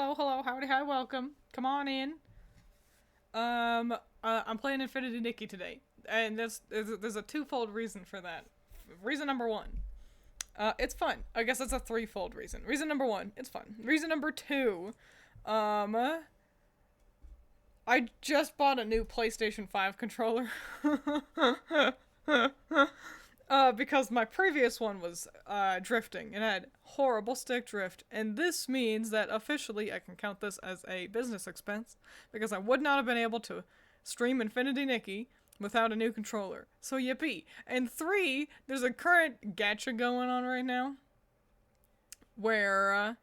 Hello, hello, howdy, hi, welcome. Come on in. I'm playing Infinity Nikki today, and there's a twofold reason for that. Reason number one, it's fun. I guess that's a threefold reason. Reason number one, it's fun. Reason number two, um, I just bought a new PlayStation 5 controller. Because my previous one was drifting and had horrible stick drift, and this means that officially I can count this as a business expense because I would not have been able to stream Infinity Nikki without a new controller. So yippee! And three, there's a current gacha going on right now where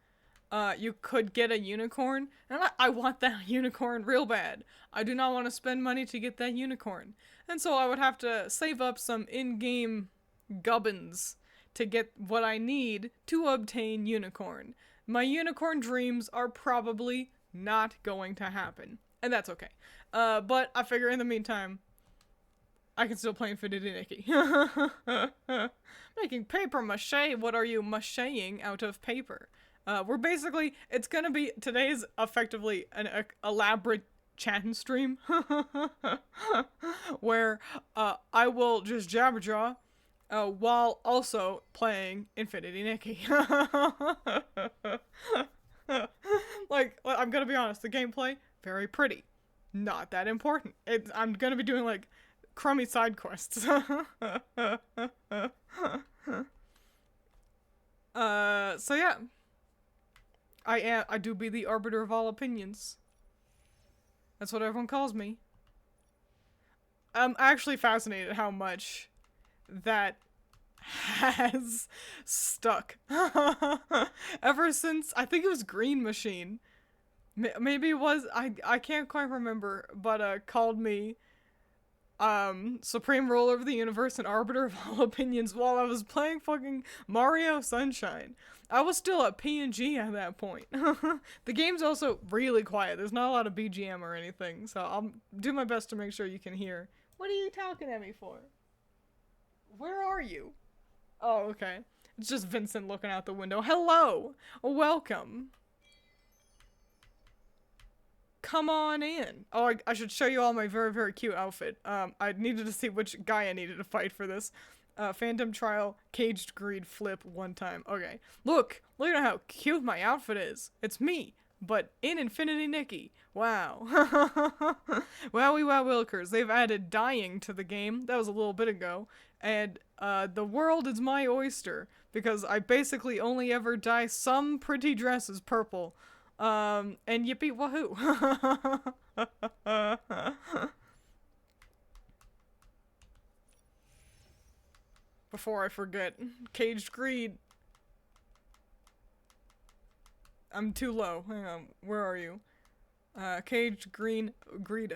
you could get a unicorn, and I want that unicorn real bad. I do not want to spend money to get that unicorn, and so I would have to save up some in-game gubbins to get what I need to obtain unicorn. My unicorn dreams are probably not going to happen, and that's okay. But I figure in the meantime, I can still play Infinity Nikki. Making paper mache, what are you macheing out of paper? We're basically, it's gonna be, today's effectively an elaborate chat and stream, where, I will just jabberjaw, while also playing Infinity Nikki. Like, I'm gonna be honest, the gameplay, very pretty. Not that important. I'm gonna be doing, like, crummy side quests. So yeah. I do be the arbiter of all opinions. That's what everyone calls me. I'm actually fascinated how much that has stuck. Ever since, I think it was Green Machine. Maybe it was, I can't quite remember, but called me supreme ruler of the universe and arbiter of all opinions while I was playing fucking Mario Sunshine. I was still at PNG at that point. The game's also really quiet. There's not a lot of BGM or anything, so I'll do my best to make sure you can hear. What are you talking at me for? Where are you? Oh, okay. It's just Vincent looking out the window. Hello! Welcome. Come on in. Oh, I should show you all my very, very cute outfit. I needed to see which guy I needed to fight for this. Phantom Trial, Caged Greed, Flip, one time. Okay. Look at how cute my outfit is. It's me, but in Infinity Nikki. Wow. Wowie wow wilkers. They've added dying to the game. That was a little bit ago. And, the world is my oyster. Because I basically only ever dye some pretty dresses purple. And yippee wahoo. Before I forget, Caged Greed. I'm too low. Hang on, where are you? Caged Greed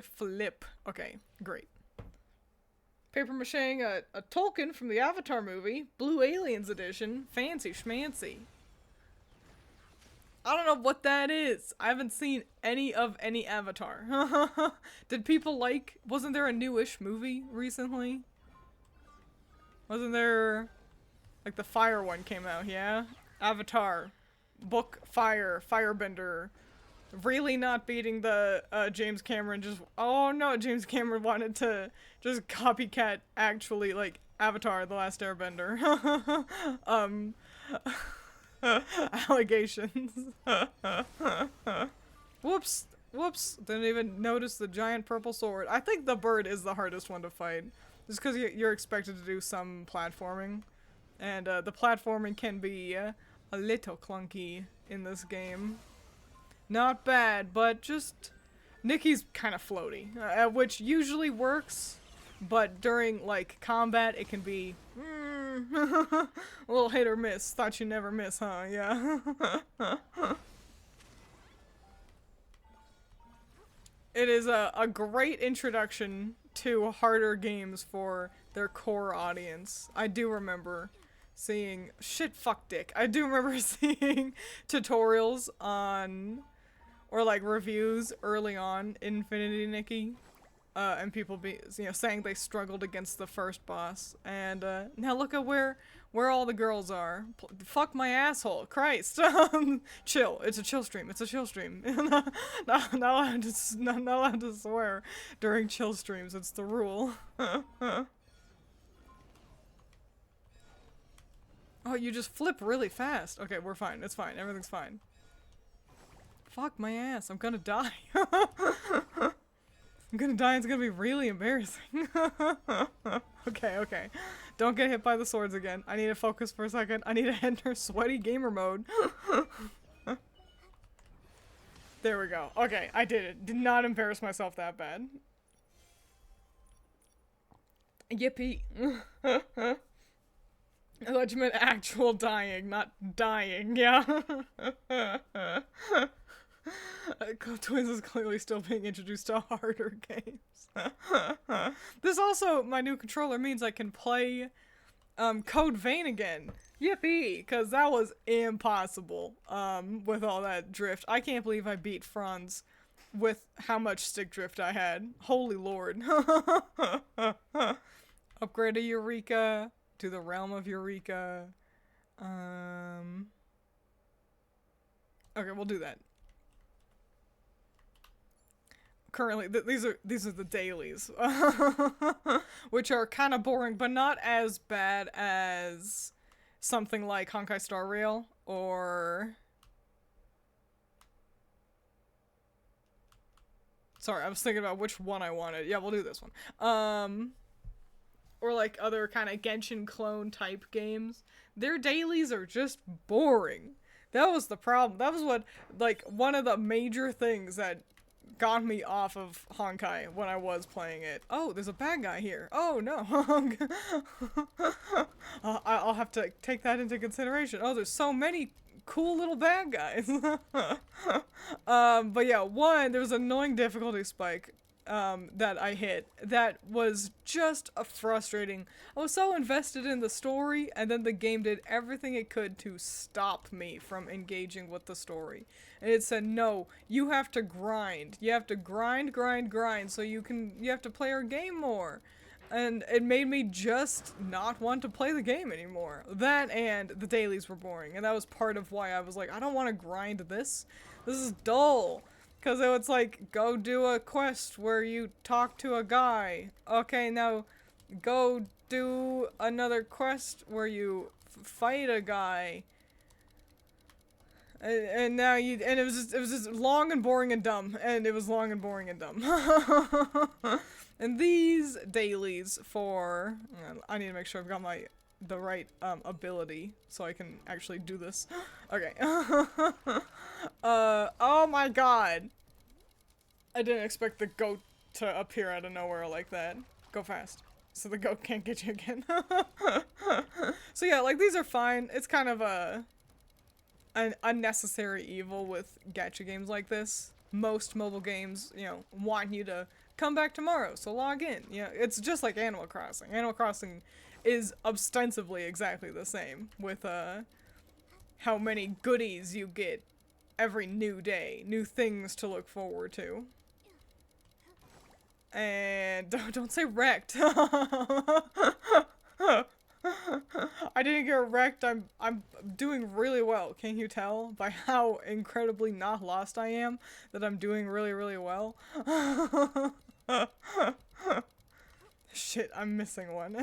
Flip. Okay, great. Paper macheing a Tolkien from the Avatar movie, Blue Aliens edition, fancy schmancy. I don't know what that is. I haven't seen any Avatar. Did people like... Wasn't there a newish movie recently? Wasn't there... Like the fire one came out, yeah? Avatar. Book Fire. Firebender. Really not beating the James Cameron just... Oh no, James Cameron wanted to just copycat actually, like, Avatar, The Last Airbender. Allegations. Whoops. Whoops. Didn't even notice the giant purple sword. I think the bird is the hardest one to fight. Just because you're expected to do some platforming. And the platforming can be a little clunky in this game. Not bad, but just... Nikki's kind of floaty. Which usually works. But during, like, combat, it can be... a little hit or miss. Thought you never miss, huh? Yeah. It is a great introduction to harder games for their core audience. I do remember seeing... Shit, fuck dick. I do remember seeing tutorials on... Or, like, reviews early on in Infinity Nikki. And people saying they struggled against the first boss. And, now look at where where all the girls are. Fuck my asshole. Christ. Chill. It's a chill stream. It's a chill stream. not allowed to swear during chill streams. It's the rule. Oh, you just flip really fast. Okay, we're fine. It's fine. Everything's fine. Fuck my ass. I'm gonna die. I'm gonna die. It's gonna be really embarrassing. Okay, okay. Don't get hit by the swords again. I need to focus for a second. I need to enter sweaty gamer mode. There we go. Okay, I did it. Did not embarrass myself that bad. Yippee. Legitimate actual dying, not dying, yeah. Twiins is clearly still being introduced to harder games. This also, my new controller means I can play Code Vein again. Yippee! Because that was impossible with all that drift. I can't believe I beat Franz with how much stick drift I had. Holy lord. Upgrade to Eureka. To the realm of Eureka. Okay, we'll do that. Currently, these are the dailies, which are kind of boring, but not as bad as something like Honkai Star Rail or. Sorry, I was thinking about which one I wanted. Yeah, we'll do this one. Or like other kind of Genshin clone type games. Their dailies are just boring. That was the problem. That was what, like, one of the major things that got me off of Honkai when I was playing it. Oh, there's a bad guy here. Oh, no. I'll have to take that into consideration. Oh, there's so many cool little bad guys. But yeah, one, there was an annoying difficulty spike. That I hit that was just frustrating. I was so invested in the story, and then the game did everything it could to stop me from engaging with the story. And it said, no, you have to grind. You have to grind, so you have to play our game more. And it made me just not want to play the game anymore. That and the dailies were boring, and that was part of why I was like, I don't want to grind this. This is dull. Because it was like, go do a quest where you talk to a guy. Okay, now go do another quest where you fight a guy. And now and it was just long and boring and dumb. And it was long and boring and dumb. And these dailies for, I need to make sure I've got the right ability so I can actually do this. Okay. Oh my god. I didn't expect the goat to appear out of nowhere like that. Go fast. So the goat can't get you again. So yeah, like, these are fine. It's kind of an unnecessary evil with gacha games like this. Most mobile games, you know, want you to come back tomorrow, so log in. You know, it's just like Animal Crossing. Animal Crossing is ostensibly exactly the same with how many goodies you get every new day, new things to look forward to. And don't say wrecked. I didn't get wrecked. I'm doing really well. Can you tell by how incredibly not lost I am that I'm doing really, really well? Shit, I'm missing one.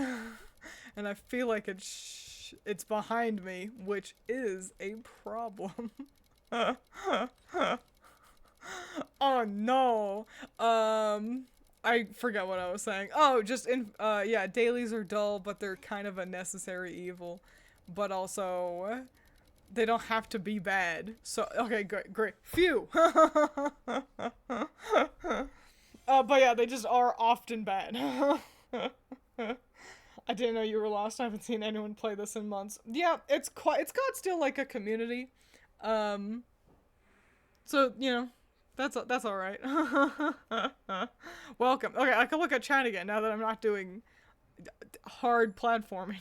And I feel like it's behind me, which is a problem. Oh no. I forgot what I was saying. Oh, yeah, dailies are dull, but they're kind of a necessary evil. But also, they don't have to be bad. So, okay, great. Phew! But yeah, they just are often bad. I didn't know you were lost. I haven't seen anyone play this in months. Yeah, it's got still, like, a community. So, you know, that's alright. Welcome. Okay, I can look at chat again now that I'm not doing hard platforming.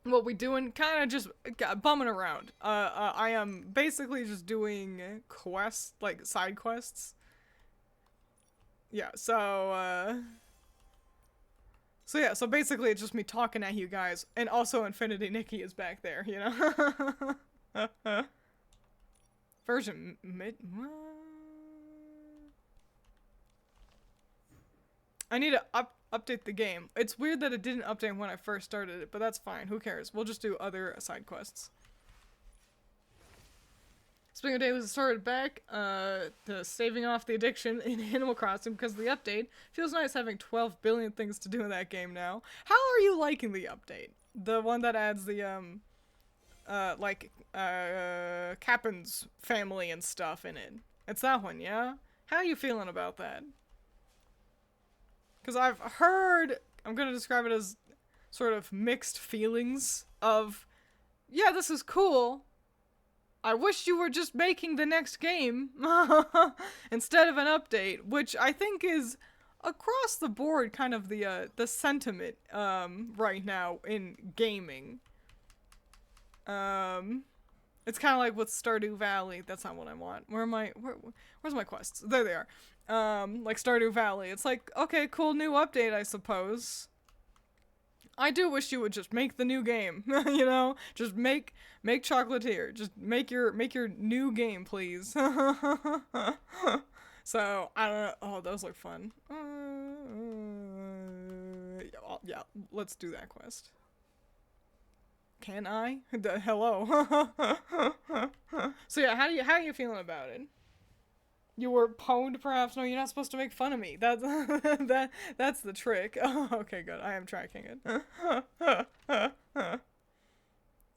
What we doing? Kind of just bumming around. I am basically just doing quests, like side quests. Yeah, so, So yeah, so basically it's just me talking at you guys, and also Infinity Nikki is back there, you know? Version mid. I need to update the game. It's weird that it didn't update when I first started it, but that's fine. Who cares? We'll just do other side quests. Speaking of Days, it started back to staving off the addiction in Animal Crossing because of the update. Feels nice having 12 billion things to do in that game now. How are you liking the update? The one that adds the Cappen's family and stuff in it. It's that one, yeah? How are you feeling about that? Because I've heard, I'm going to describe it as sort of mixed feelings of, yeah, this is cool. I wish you were just making the next game instead of an update, which I think is across the board kind of the sentiment right now in gaming. It's kind of like with Stardew Valley. That's not what I want. Where's my quests? There they are. Like Stardew Valley. It's like, okay, cool new update, I suppose. I do wish you would just make the new game, you know? Just make Chocolatier. Just make your new game, please. So, I don't know. Oh, those look fun. Yeah, let's do that quest. Can I? Hello. So yeah, how are you feeling about it? You were pwned, perhaps? No, you're not supposed to make fun of me. That's that's the trick. Oh, okay, good. I am tracking it.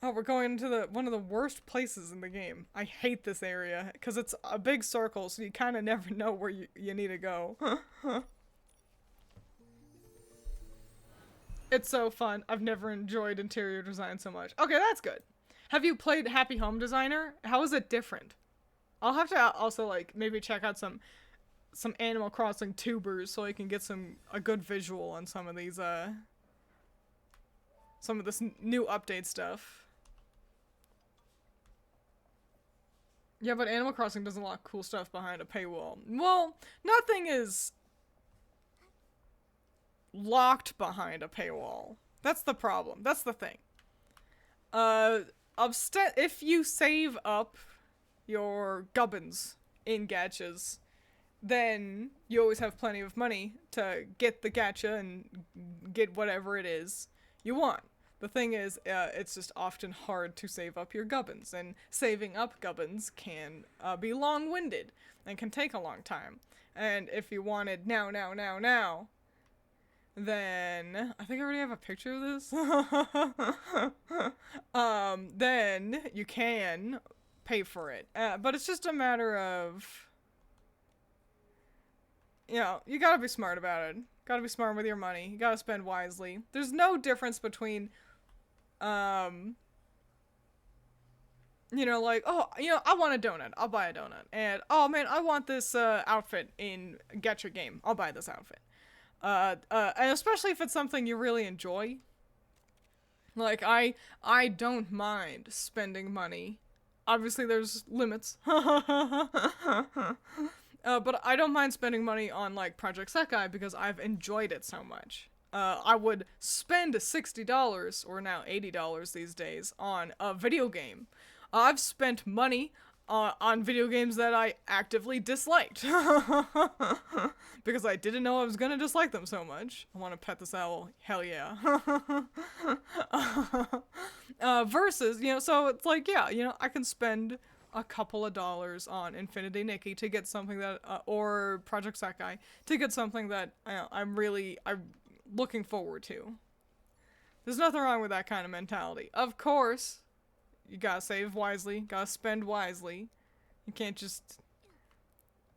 Oh, we're going into one of the worst places in the game. I hate this area because it's a big circle, so you kind of never know where you need to go. It's so fun. I've never enjoyed interior design so much. Okay, that's good. Have you played Happy Home Designer? How is it different? I'll have to also, like, maybe check out some Animal Crossing tubers so I can get a good visual on some of these, some of this new update stuff. Yeah, but Animal Crossing does a lot of cool stuff behind a paywall. Well, nothing is locked behind a paywall. That's the problem. That's the thing. If you save up your gubbins in gachas, then you always have plenty of money to get the gacha and get whatever it is you want. The thing is, it's just often hard to save up your gubbins, and saving up gubbins can be long-winded and can take a long time. And if you wanted now, then I think I already have a picture of this. Then you can pay for it, but it's just a matter of, you know, you gotta be smart about it. Gotta be smart with your money. You gotta spend wisely. There's no difference between, you know, like, oh, you know, I want a donut. I'll buy a donut. And, oh man, I want this outfit in Gacha Game. I'll buy this outfit. And especially if it's something you really enjoy. Like, I don't mind spending money. Obviously, there's limits. But I don't mind spending money on, like, Project Sekai because I've enjoyed it so much. I would spend $60, or now $80 these days, on a video game. I've spent money on video games that I actively disliked. Because I didn't know I was gonna dislike them so much. I want to pet this owl. Hell yeah. Versus, you know, so it's like, yeah, you know, I can spend a couple of dollars on Infinity Nikki to get something that, or Project Sekai, to get something that I'm looking forward to. There's nothing wrong with that kind of mentality. Of course, you gotta save wisely, gotta spend wisely. You can't just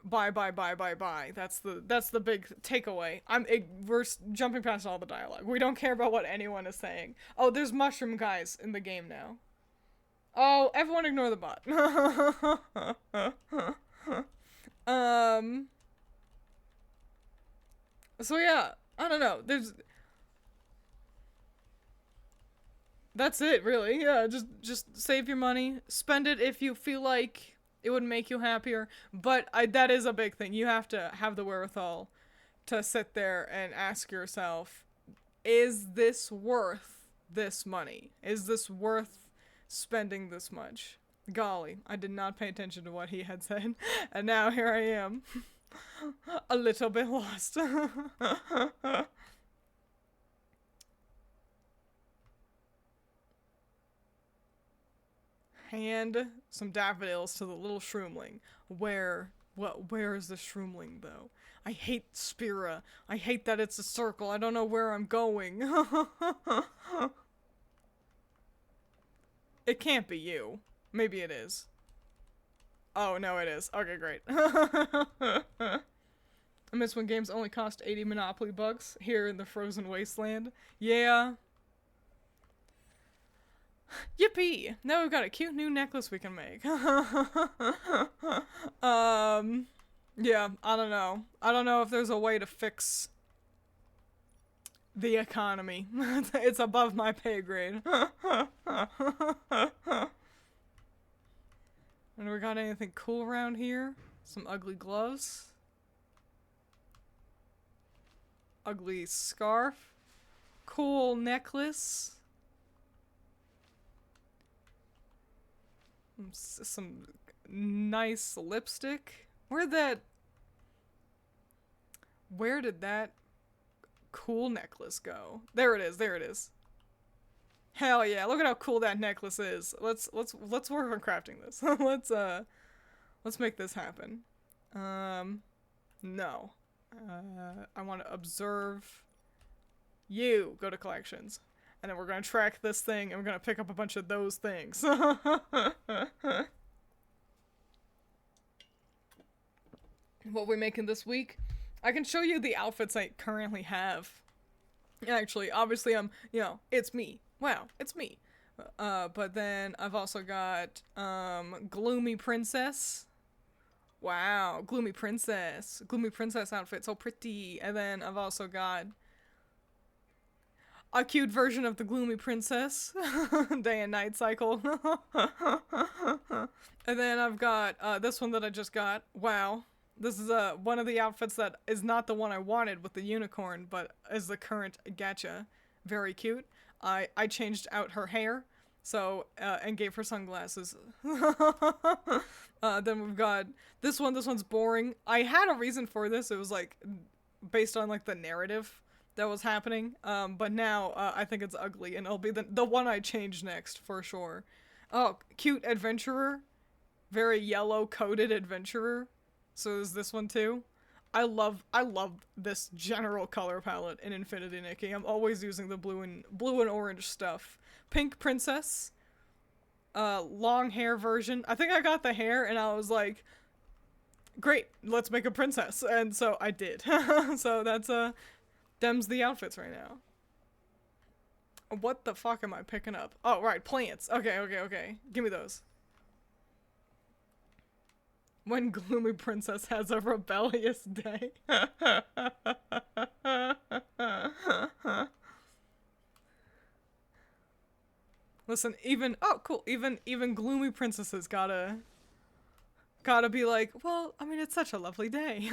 buy. That's the big takeaway. We're jumping past all the dialogue. We don't care about what anyone is saying. Oh, there's mushroom guys in the game now. Oh, everyone ignore the bot. So yeah, I don't know. That's it, really. Yeah, just save your money. Spend it if you feel like it would make you happier. But that is a big thing. You have to have the wherewithal to sit there and ask yourself, is this worth this money? Is this worth spending this much? Golly, I did not pay attention to what he had said, and now here I am, a little bit lost. Hand some daffodils to the little shroomling. Where is the shroomling, though? I hate Spira. I hate that it's a circle. I don't know where I'm going. It can't be you. Maybe it is. Oh, no, it is. Okay, great. I miss when games only cost 80 Monopoly bucks here in the frozen wasteland. Yeah. Yippee! Now we've got a cute new necklace we can make. Yeah, I don't know. I don't know if there's a way to fix the economy. It's above my pay grade. And we got anything cool around here? Some ugly gloves. Ugly scarf. Cool necklace. Some nice lipstick. Where did that cool necklace go? There it is, there it is. Hell yeah, look at how cool that necklace is. Let's work on crafting this. Let's make this happen. No. I want to observe you. Go to collections. And then we're gonna track this thing and we're gonna pick up a bunch of those things. What we're making this week? I can show you the outfits I currently have. Actually, obviously it's me. Wow, it's me. But then I've also got, Gloomy Princess. Wow, Gloomy Princess. Gloomy Princess outfit, so pretty. And then I've also got a cute version of the Gloomy Princess. Day and night cycle. And then I've got, this one that I just got. Wow. This is one of the outfits that is not the one I wanted with the unicorn, but is the current gacha. Very cute. I changed out her hair, so, and gave her sunglasses. Then we've got this one. This one's boring. I had a reason for this. It was, like, based on, like, the narrative that was happening. But now, I think it's ugly, and it'll be the one I change next, for sure. Oh, cute adventurer. Very yellow-coated adventurer. So there's this one too. I love this general color palette in Infinity Nikki. I'm always using the blue and orange stuff. Pink Princess. Long hair version. I think I got the hair and I was like, great, let's make a princess. And so I did. So that's them's the outfits right now. What the fuck am I picking up? Oh, right, plants. Okay. Give me those. When Gloomy Princess has a rebellious day. Listen, even Gloomy Princesses gotta be like, well, I mean, it's such a lovely day.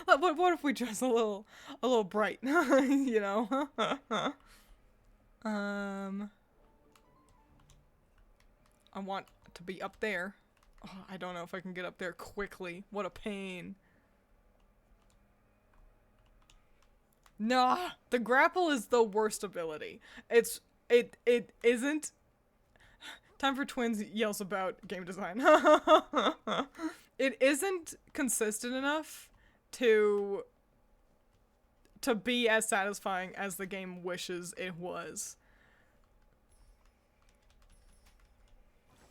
What if we dress a little bright, you know? I want to be up there. Oh, I don't know if I can get up there quickly. What a pain. Nah, the grapple is the worst ability. It isn't. Time for Twiins yells about game design. It isn't consistent enough to be as satisfying as the game wishes it was.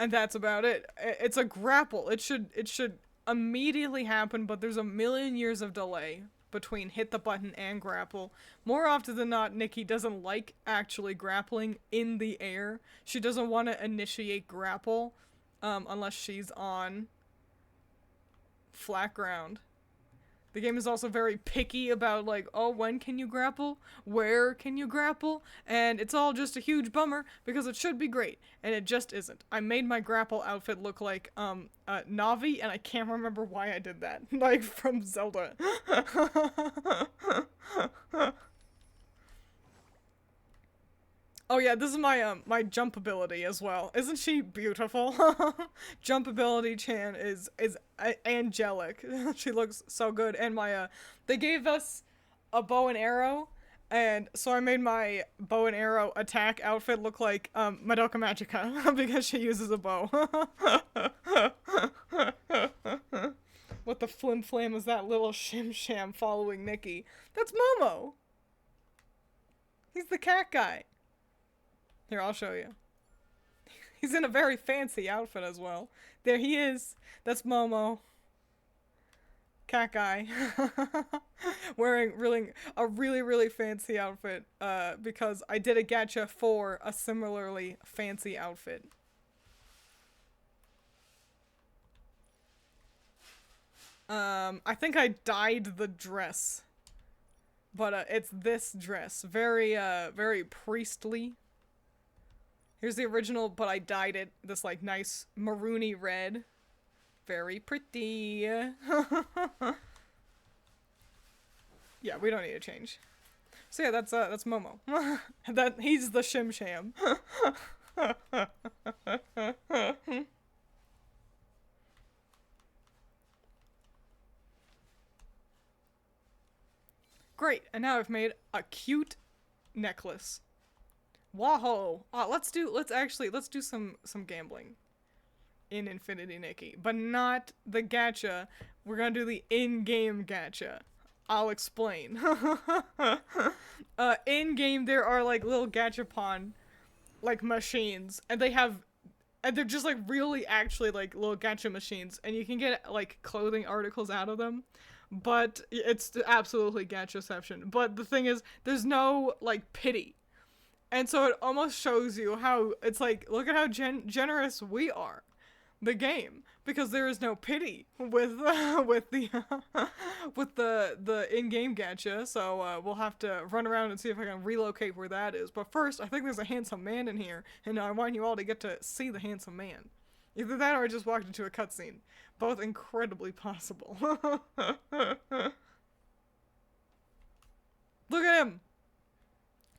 And that's about it. It's a grapple. It should immediately happen, but there's a million years of delay between hit the button and grapple. More often than not, Nikki doesn't like actually grappling in the air. She doesn't want to initiate grapple unless she's on flat ground. The game is also very picky about, like, oh, when can you grapple? Where can you grapple? And it's all just a huge bummer because it should be great, and it just isn't. I made my grapple outfit look like, Navi, and I can't remember why I did that. Like, from Zelda. Oh yeah, this is my my jump ability as well. Isn't she beautiful? Jump ability Chan is angelic. She looks so good. And my they gave us a bow and arrow, and so I made my bow and arrow attack outfit look like Madoka Magica because she uses a bow. What the flim flam is that little shim sham following Nikki? That's Momo. He's the cat guy. Here, I'll show you. He's in a very fancy outfit as well. There he is. That's Momo. Cat guy. Wearing a really fancy outfit because I did a gacha for a similarly fancy outfit. I think I dyed the dress. But it's this dress. Very priestly. Here's the original, but I dyed it this like nice maroony red. Very pretty. Yeah, we don't need to change. So yeah, that's Momo. He's the Shim Sham. Great, and now I've made a cute necklace. Whoa! Let's do some gambling in Infinity Nikki, but not the gacha. We're gonna do the in-game gacha. I'll explain. In-game there are like little gachapon like machines, and they're just like really actually like little gacha machines, and you can get like clothing articles out of them. But it's absolutely gachaception. But the thing is, there's no like pity. And so it almost shows you how it's like, look at how generous we are, the game, because there is no pity with the in-game gacha. So we'll have to run around and see if I can relocate where that is. But first, I think there's a handsome man in here, and I want you all to get to see the handsome man. Either that or I just walked into a cutscene. Both incredibly possible. Look at him!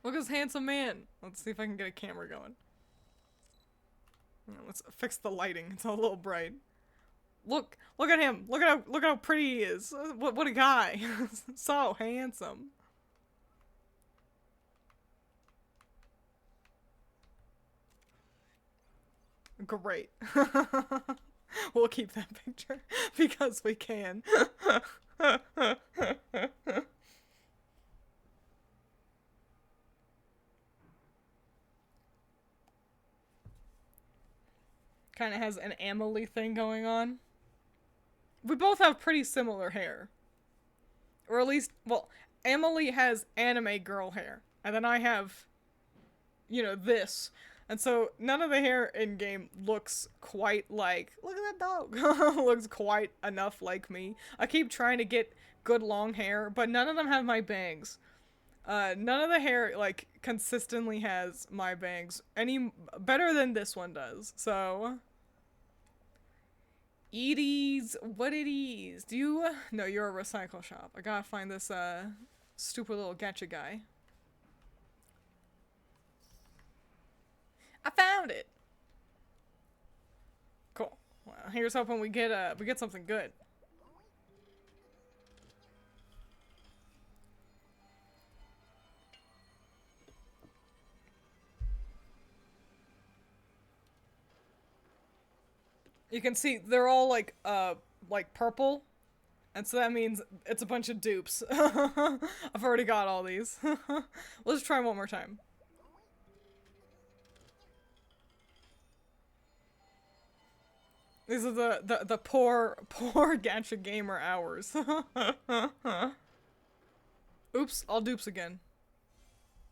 Look at this handsome man. Let's see if I can get a camera going. Let's fix the lighting. It's a little bright. Look at him. Look at how pretty he is. What a guy. So handsome. Great. We'll keep that picture because we can. Kind of has an Emily thing going on. We both have pretty similar hair. Or at least, well, Emily has anime girl hair. And then I have, you know, this. And so none of the hair in game looks quite like, look at that dog. Looks quite enough like me. I keep trying to get good long hair, but none of them have my bangs. None of the hair, like, consistently has my bangs any better than this one does. So, Edie's, what it is? Do you, no, you're a recycle shop. I gotta find this, stupid little gacha guy. I found it! Cool. Well, here's hoping we get something good. You can see they're all like purple. And so that means it's a bunch of dupes. I've already got all these. Let's try one more time. These are the poor gacha gamer hours. Oops, all dupes again.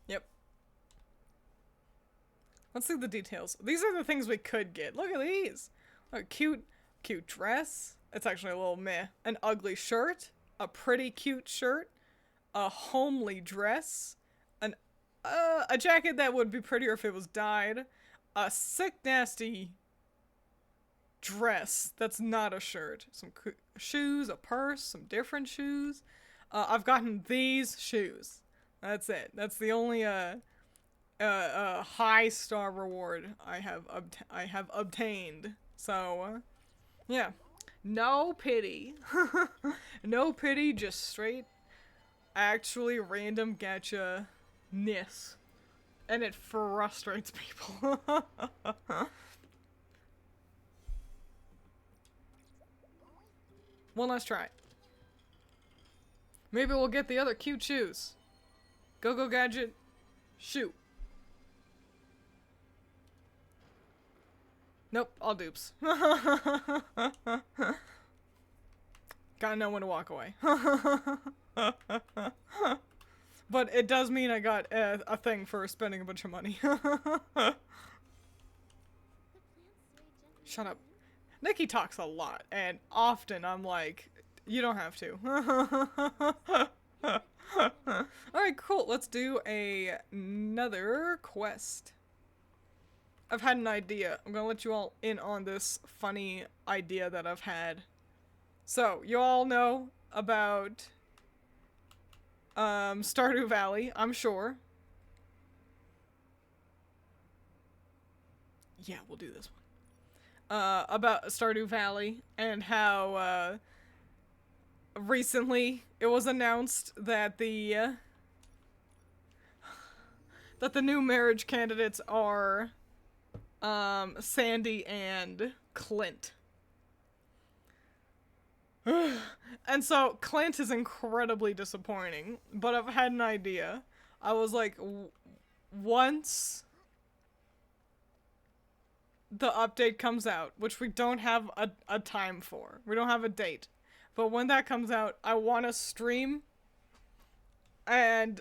Yep. Let's see the details. These are the things we could get. Look at these. A cute dress. It's actually a little meh. An ugly shirt. A pretty cute shirt. A homely dress. A jacket that would be prettier if it was dyed. A sick nasty dress that's not a shirt. Some shoes, a purse, some different shoes. I've gotten these shoes. That's it. That's the only a high star reward I have obtained. So, yeah. No pity. No pity, just straight, actually random gacha-ness. And it frustrates people. One last try. Maybe we'll get the other cute shoes. Go gadget. Shoot. Nope, all dupes. Gotta know when to walk away. But it does mean I got a thing for spending a bunch of money. Shut up. Nikki talks a lot, and often I'm like, you don't have to. Alright, cool. Let's do another quest. I've had an idea. I'm gonna let you all in on this funny idea that I've had. So, you all know about Stardew Valley, I'm sure. Yeah, we'll do this one. About Stardew Valley and how recently it was announced that the new marriage candidates are Sandy and Clint. And so Clint is incredibly disappointing, but I've had an idea. I was like, once the update comes out, which we don't have a time for, we don't have a date, but when that comes out, I want to stream, and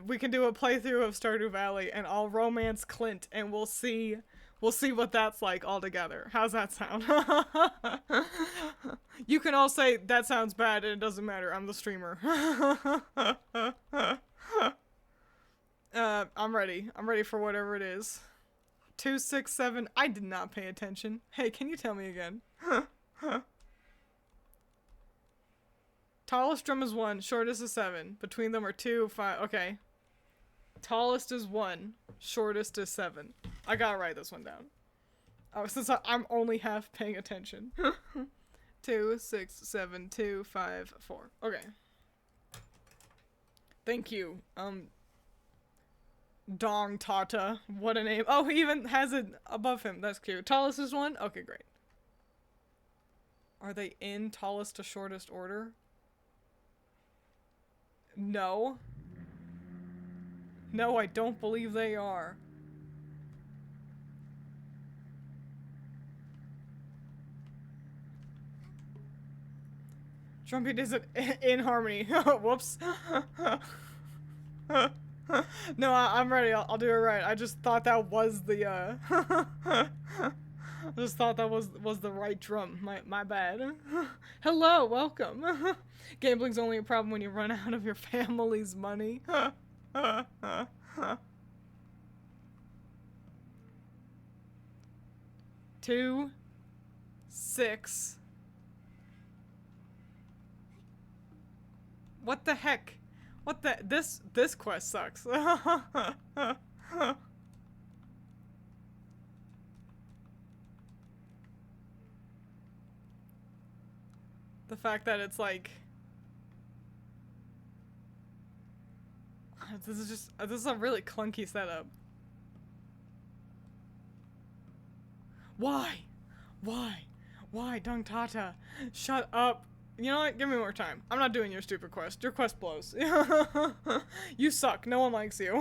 we can do a playthrough of Stardew Valley, and I'll romance Clint, and we'll see what that's like all together. How's that sound? You can all say that sounds bad and it doesn't matter. I'm the streamer. I'm ready. I'm ready for whatever it is. 267. I did not pay attention. Hey, can you tell me again? Tallest drum is 1, shortest is 7. Between them are 2, 5. Okay. Tallest is 1, shortest is 7. I gotta write this one down. Oh, since I'm only half paying attention. 2, 6, 7, 2, 5, 4. Okay. Thank you. Dong Tata. What a name. Oh, he even has it above him. That's cute. Tallest is 1? Okay, great. Are they in tallest to shortest order? No. No, I don't believe they are. Trumpet isn't in harmony. Whoops. No, I'm ready. I'll do it right. I just thought that was the I just thought that was the right drum. My bad. Hello, welcome. Gambling's only a problem when you run out of your family's money. 2, 6. What the heck? What the— this quest sucks. The fact that it's like, this is a really clunky setup. Why? Why, Dung Tata? Shut up. You know what? Give me more time. I'm not doing your stupid quest. Your quest blows. You suck. No one likes you.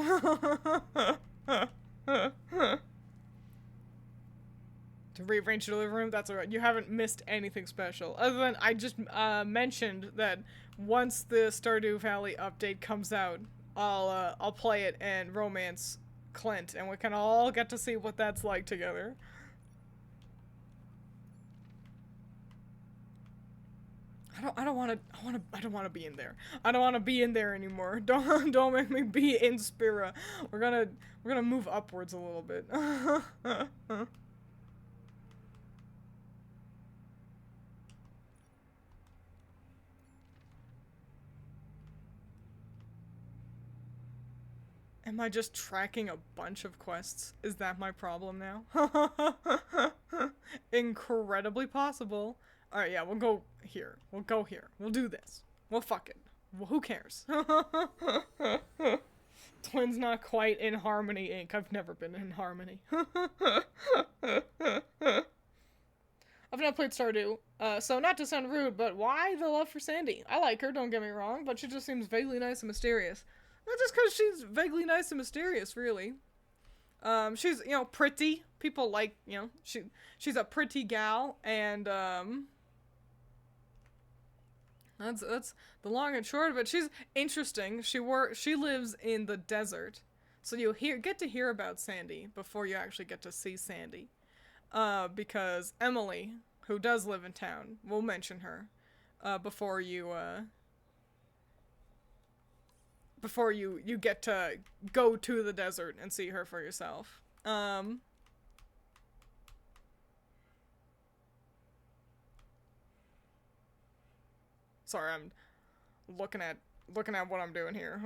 To rearrange your living room? That's alright. You haven't missed anything special. Other than I just mentioned that once the Stardew Valley update comes out, I'll play it and romance Clint, and we can all get to see what that's like together. I don't want to be in there. I don't want to be in there anymore. Don't make me be in Spira. We're gonna move upwards a little bit. Am I just tracking a bunch of quests? Is that my problem now? Incredibly possible. Alright, yeah, we'll go here. We'll go here. We'll do this. Well, fuck it. Well, who cares? Twiins not quite in Harmony Inc. I've never been in Harmony. I've not played Stardew, so not to sound rude, but why the love for Sandy? I like her, don't get me wrong, but she just seems vaguely nice and mysterious. Not just because she's vaguely nice and mysterious, really. She's, you know, pretty. People like, you know, she's a pretty gal, and, that's the long and short of it. She's interesting. She lives in the desert, so you get to hear about Sandy before you actually get to see Sandy. Because Emily, who does live in town, we'll mention her, before you get to go to the desert and see her for yourself. Sorry, I'm looking at what I'm doing here.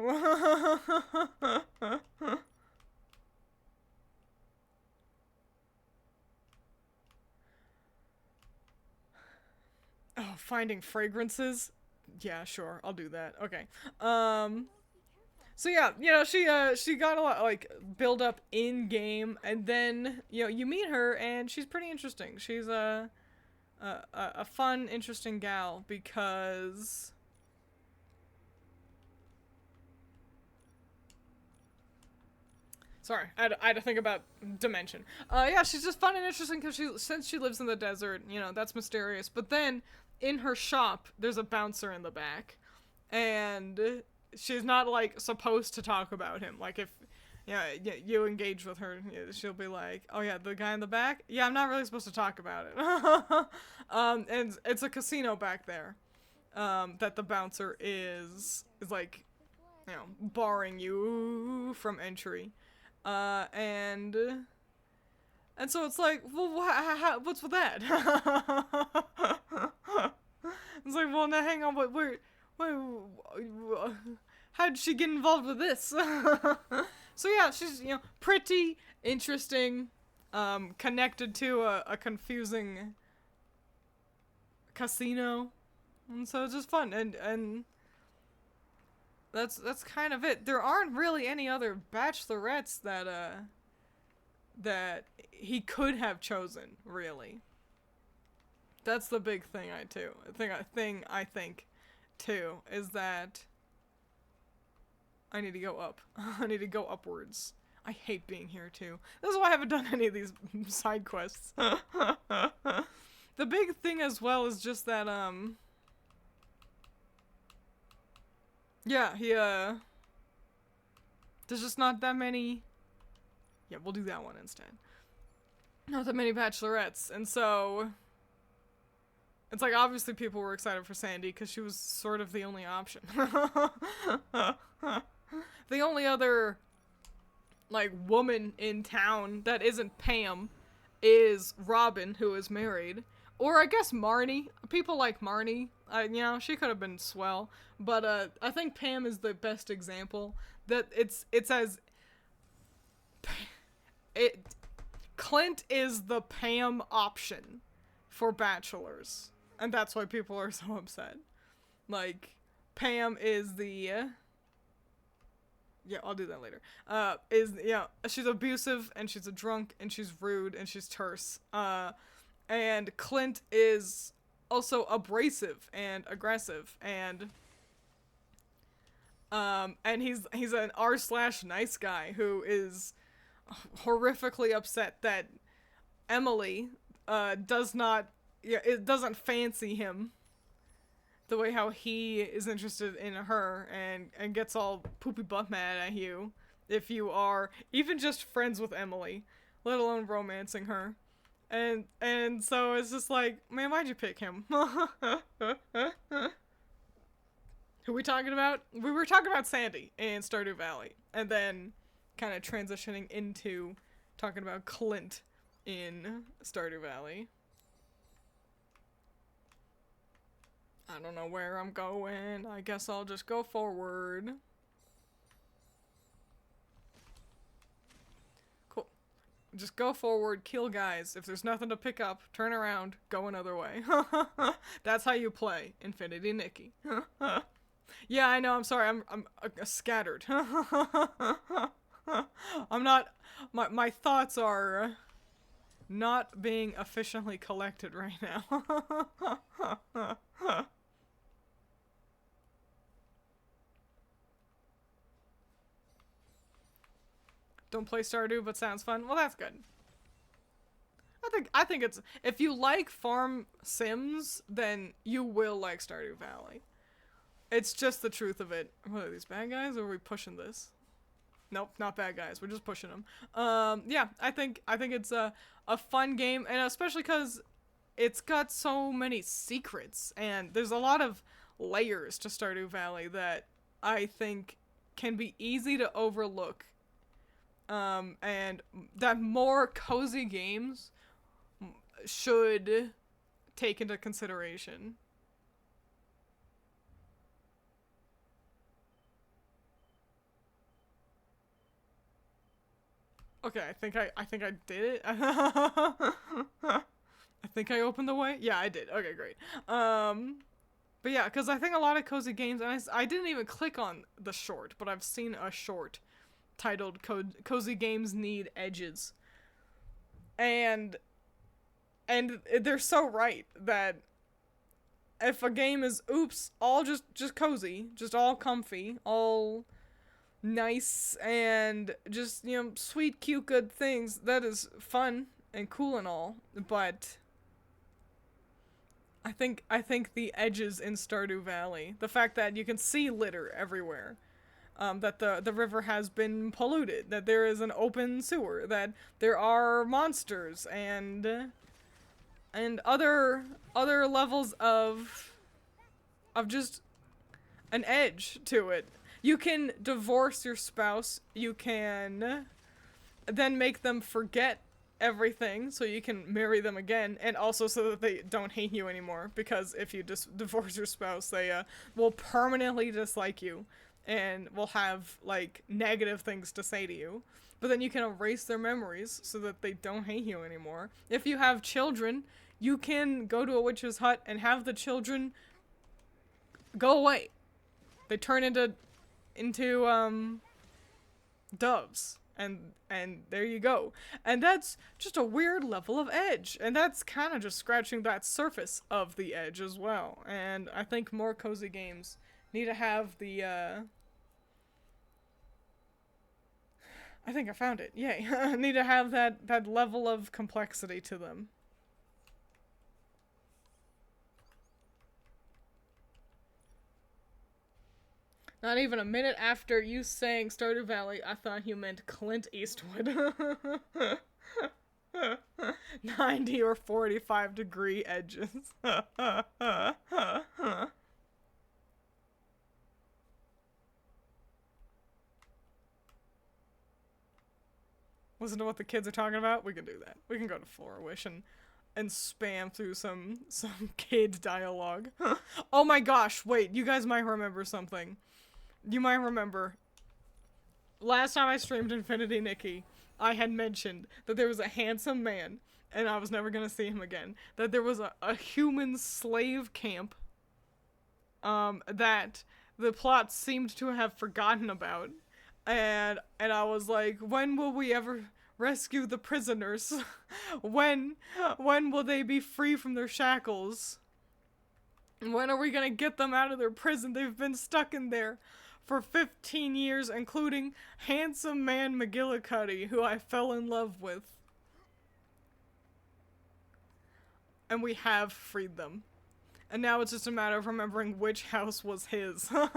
Oh, finding fragrances? Yeah, sure, I'll do that. Okay. So yeah, you know, she got a lot, like, build up in game, and then, you know, you meet her, and she's pretty interesting. She's a fun, interesting gal, because... Sorry, I had to think about dimension. Yeah, she's just fun and interesting because since she lives in the desert, you know, that's mysterious. But then, in her shop, there's a bouncer in the back. And she's not, like, supposed to talk about him. Like, if, yeah, you engage with her, she'll be like, oh yeah, the guy in the back? Yeah, I'm not really supposed to talk about it. And it's a casino back there. That the bouncer is like, you know, barring you from entry. And so it's like, well, what's with that? It's like, well, now hang on, how did she get involved with this? So yeah, she's, you know, pretty, interesting, connected to a confusing casino, and so it's just fun, and that's kind of it. There aren't really any other bachelorettes that he could have chosen, really. That's the big thing I think too, is that I need to go up. I need to go upwards. I hate being here too. This is why I haven't done any of these side quests. The big thing as well is just that yeah, there's just not that many. Yeah, we'll do that one instead. Not that many bachelorettes, and so it's like obviously people were excited for Sandy because she was sort of the only option. The only other, like, woman in town that isn't Pam is Robin, who is married. Or I guess Marnie. People like Marnie. You know, she could have been swell. But I think Pam is the best example. That it's as... Clint is the Pam option for bachelors. And that's why people are so upset. Like, Pam is the... yeah, I'll do that later. She's abusive, and she's a drunk, and she's rude, and she's terse. And Clint is also abrasive and aggressive, and he's an r/nice guy who is horrifically upset that Emily doesn't fancy him the way how he is interested in her, and gets all poopy butt mad at you if you are even just friends with Emily, let alone romancing her. And so it's just like, man, why'd you pick him? Who we talking about? We were talking about Sandy in Stardew Valley, and then kind of transitioning into talking about Clint in Stardew Valley. I don't know where I'm going. I guess I'll just go forward. Just go forward, kill guys. If there's nothing to pick up, turn around, go another way. That's how you play Infinity Nikki. Yeah, I know, I'm sorry, I'm scattered. I'm not, my thoughts are not being efficiently collected right now. Don't play Stardew, but sounds fun. Well, that's good. I think it's, if you like farm sims, then you will like Stardew Valley. It's just the truth of it. What are these, bad guys, or are we pushing this? Nope, not bad guys. We're just pushing them. Yeah, I think it's a fun game, and especially because it's got so many secrets, and there's a lot of layers to Stardew Valley that I think can be easy to overlook. And that more cozy games should take into consideration. Okay, I think I did it. I think I opened the way. Yeah, I did. Okay, great. But yeah, because I think a lot of cozy games, and I didn't even click on the short, but I've seen a short titled Cozy Games Need Edges. And they're so right that if a game is, oops, all just cozy, just all comfy, all nice, and just, you know, sweet, cute, good things, that is fun and cool and all, but I think the edges in Stardew Valley, the fact that you can see litter everywhere, that the river has been polluted, that there is an open sewer, that there are monsters, and other levels of just an edge to it. You can divorce your spouse, you can then make them forget everything so you can marry them again, and also so that they don't hate you anymore, because if you just divorce your spouse, they will permanently dislike you and will have, like, negative things to say to you. But then you can erase their memories so that they don't hate you anymore. If you have children, you can go to a witch's hut and have the children go away. They turn into doves. And there you go. And that's just a weird level of edge. And that's kind of just scratching that surface of the edge as well. And I think more cozy games need to have the, I think I found it. Yay. Need to have that level of complexity to them. Not even a minute after you saying Stardew Valley, I thought you meant Clint Eastwood. 90 or 45 degree edges. Listen to what the kids are talking about? We can do that. We can go to Flourish and spam through some kid dialogue. Oh my gosh, wait, you guys might remember something. You might remember, last time I streamed Infinity Nikki, I had mentioned that there was a handsome man, and I was never gonna see him again. That there was a human slave camp, that the plot seemed to have forgotten about. And I was like, when will we ever rescue the prisoners? When will they be free from their shackles? When are we gonna get them out of their prison? They've been stuck in there for 15 years, including handsome man McGillicuddy, who I fell in love with. And we have freed them. And now it's just a matter of remembering which house was his. I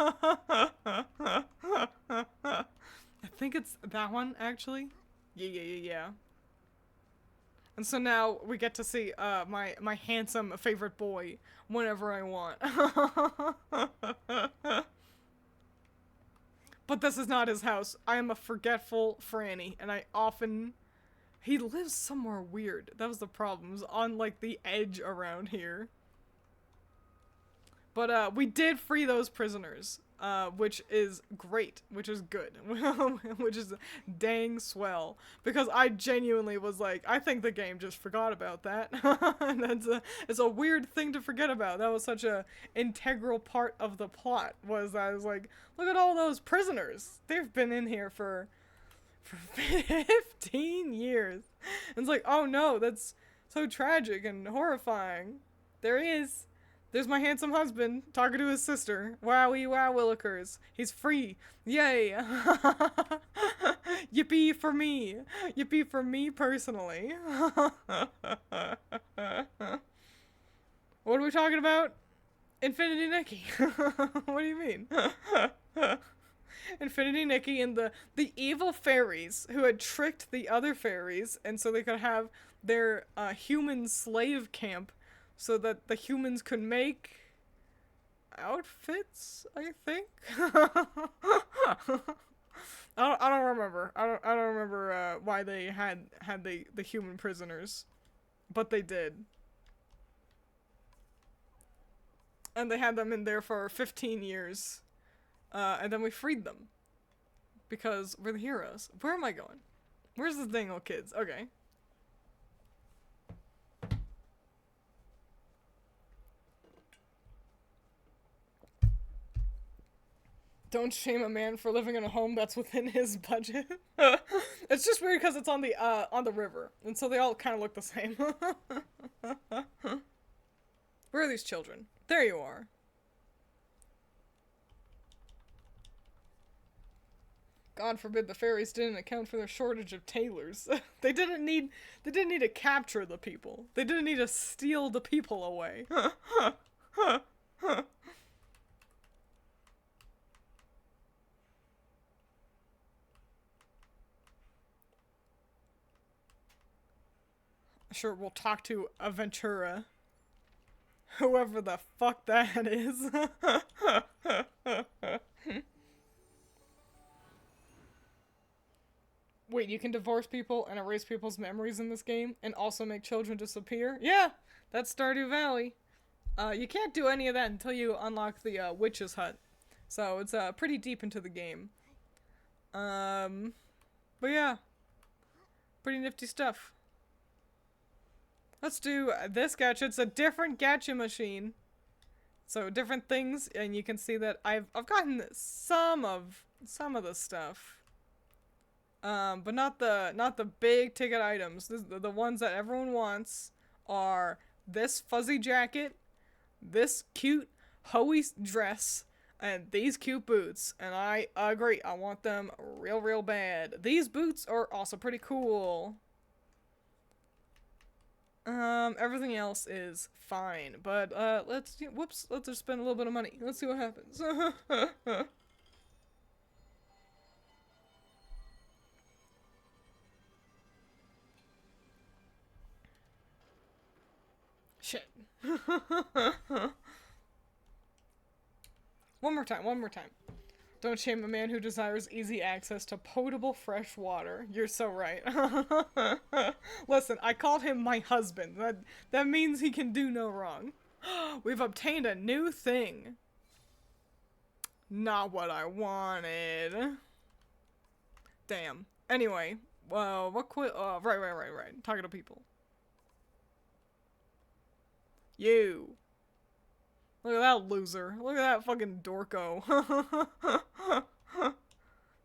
think it's that one, actually. Yeah. And so now we get to see my handsome favorite boy whenever I want. But this is not his house. I am a forgetful Franny, and he lives somewhere weird. That was the problem. It was on, like, the edge around here. But we did free those prisoners. which is great, which is good, which is dang swell. Because I genuinely was like, I think the game just forgot about that. And it's a weird thing to forget about. That was such a integral part of the plot, was I was like, look at all those prisoners. They've been in here for 15 years. And it's like, oh no, that's so tragic and horrifying. There he is. There's my handsome husband talking to his sister. Wowie wow willikers. He's free. Yay. Yippee for me. Yippee for me personally. What are we talking about? Infinity Nikki. What do you mean? Infinity Nikki and the evil fairies who had tricked the other fairies, and so they could have their human slave camp so that the humans could make outfits, I think. I don't remember. I don't remember why they had the human prisoners, but they did. And they had them in there for 15 years. And then we freed them. Because we're the heroes. Where am I going? Where's the thing, oh kids? Okay. Don't shame a man for living in a home that's within his budget. It's just weird because it's on the river. And so they all kind of look the same. Where are these children? There you are. God forbid the fairies didn't account for their shortage of tailors. They didn't need to capture the people. They didn't need to steal the people away. Sure, we'll talk to Aventura. Whoever the fuck that is. Wait, you can divorce people and erase people's memories in this game and also make children disappear? Yeah, that's Stardew Valley. You can't do any of that until you unlock the witch's hut. So it's pretty deep into the game. But yeah, pretty nifty stuff. Let's do this gacha. It's a different gacha machine. So different things, and you can see that I've gotten some of the stuff. But not the big ticket items. The ones that everyone wants are this fuzzy jacket, this cute Hoey dress, and these cute boots. And I agree, I want them real bad. These boots are also pretty cool. Everything else is fine, but let's just spend a little bit of money. Let's see what happens. Shit. One more time. Don't shame a man who desires easy access to potable fresh water. You're so right. Listen, I called him my husband. That means he can do no wrong. We've obtained a new thing. Not what I wanted. Damn. Anyway, right. Talking to people. You. Look at that loser. Look at that fucking dorko.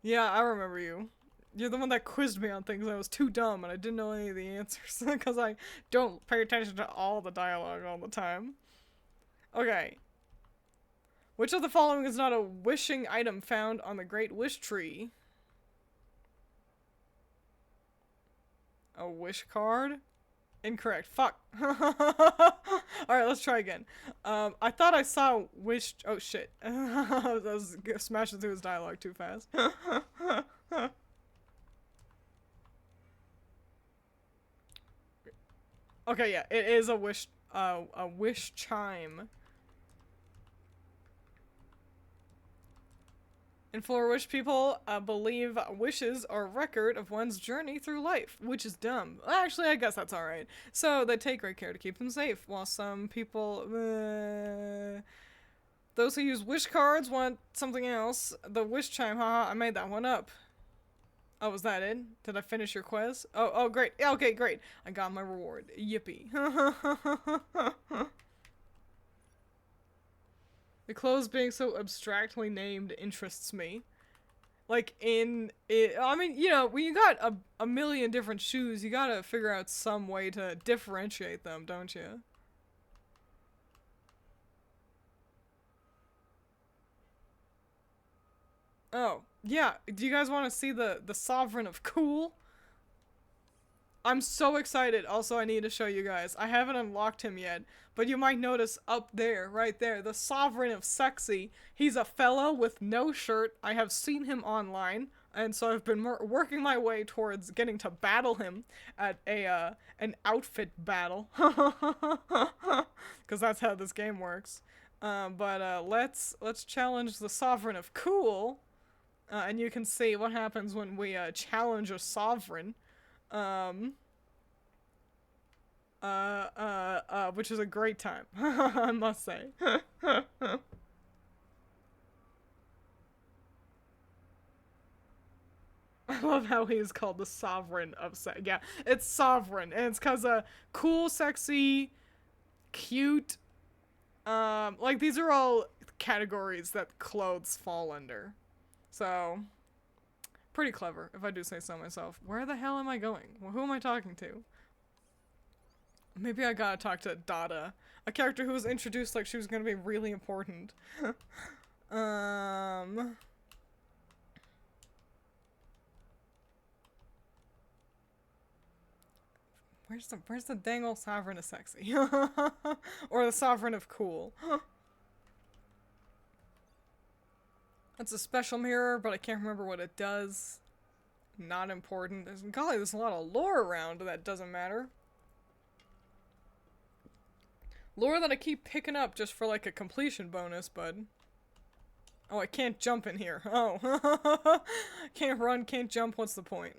Yeah, I remember you. You're the one that quizzed me on things. I was too dumb and I didn't know any of the answers because I don't pay attention to all the dialogue all the time. Okay. Which of the following is not a wishing item found on the Great Wish Tree? A wish card? Incorrect. Fuck. Alright, let's try again. I thought I saw wish... Oh, shit. I was smashing through his dialogue too fast. Okay, yeah. It is a wish chime. In Flora Wish, people believe wishes are a record of one's journey through life, which is dumb. Actually, I guess that's alright. So they take great care to keep them safe, while some people Those who use wish cards want something else. The wish chime, haha, I made that one up. Oh, was that it? Did I finish your quest? Oh, great. Okay, great. I got my reward. Yippee. The clothes being so abstractly named interests me. Like, I mean, you know, when you got a million different shoes, you gotta figure out some way to differentiate them, don't you? Oh, yeah. Do you guys want to see the Sovereign of Cool? I'm so excited. Also, I need to show you guys. I haven't unlocked him yet, but you might notice up there, right there, the Sovereign of Sexy. He's a fellow with no shirt. I have seen him online, and so I've been working my way towards getting to battle him at an outfit battle. Because that's how this game works. Let's challenge the Sovereign of Cool. And you can see what happens when we challenge a sovereign. Which is a great time, I must say. I love how he's called the Sovereign of Sex. Yeah, it's Sovereign, and it's because cool, sexy, cute. Like these are all categories that clothes fall under. So, pretty clever, if I do say so myself. Where the hell am I going? Well, who am I talking to? Maybe I gotta talk to Dada, a character who was introduced like she was gonna be really important. Where's the dang old Sovereign of Sexy? Or the Sovereign of Cool? That's a special mirror, but I can't remember what it does. Not important. Golly, there's a lot of lore around that doesn't matter. Lore that I keep picking up just for like a completion bonus, bud. Oh, I can't jump in here. Oh. Can't run, can't jump, what's the point?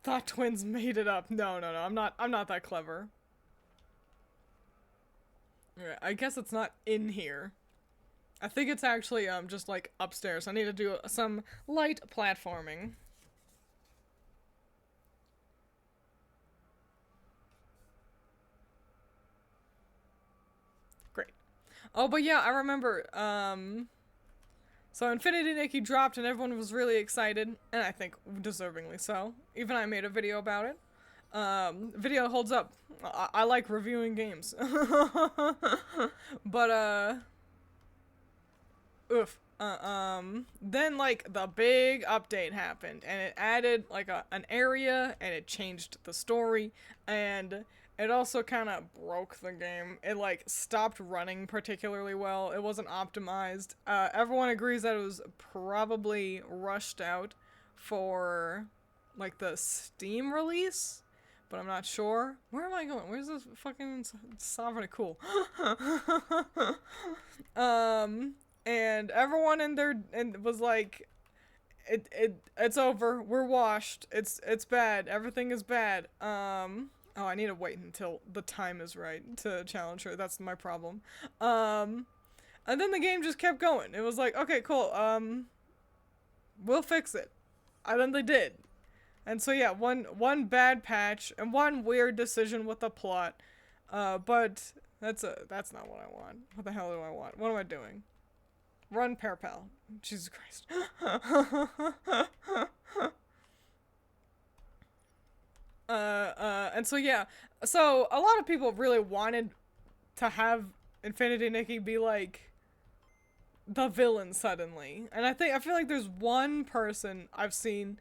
Thought Twiins made it up. No, I'm not that clever. Alright, I guess it's not in here. I think it's actually just like upstairs. I need to do some light platforming. Great. Oh, but yeah, I remember so Infinity Nikki dropped and everyone was really excited, and I think deservingly so. Even I made a video about it. Video holds up. I like reviewing games. But, oof. Then, like, the big update happened, and it added, like, an area, and it changed the story, and it also kind of broke the game. It, like, stopped running particularly well. It wasn't optimized. Everyone agrees that it was probably rushed out for, like, the Steam release? But I'm not sure. Where am I going? Where's this fucking Sovereign of Cool? And everyone in there was like, it's over. We're washed. It's bad. Everything is bad. Oh, I need to wait until the time is right to challenge her. That's my problem. And then the game just kept going. It was like, okay, cool. We'll fix it. And then they did. And so yeah, one bad patch and one weird decision with the plot. But that's not what I want. What the hell do I want? What am I doing? Run, Parapal. Jesus Christ. And so yeah. So a lot of people really wanted to have Infinity Nikki be like the villain suddenly. And I feel like there's one person I've seen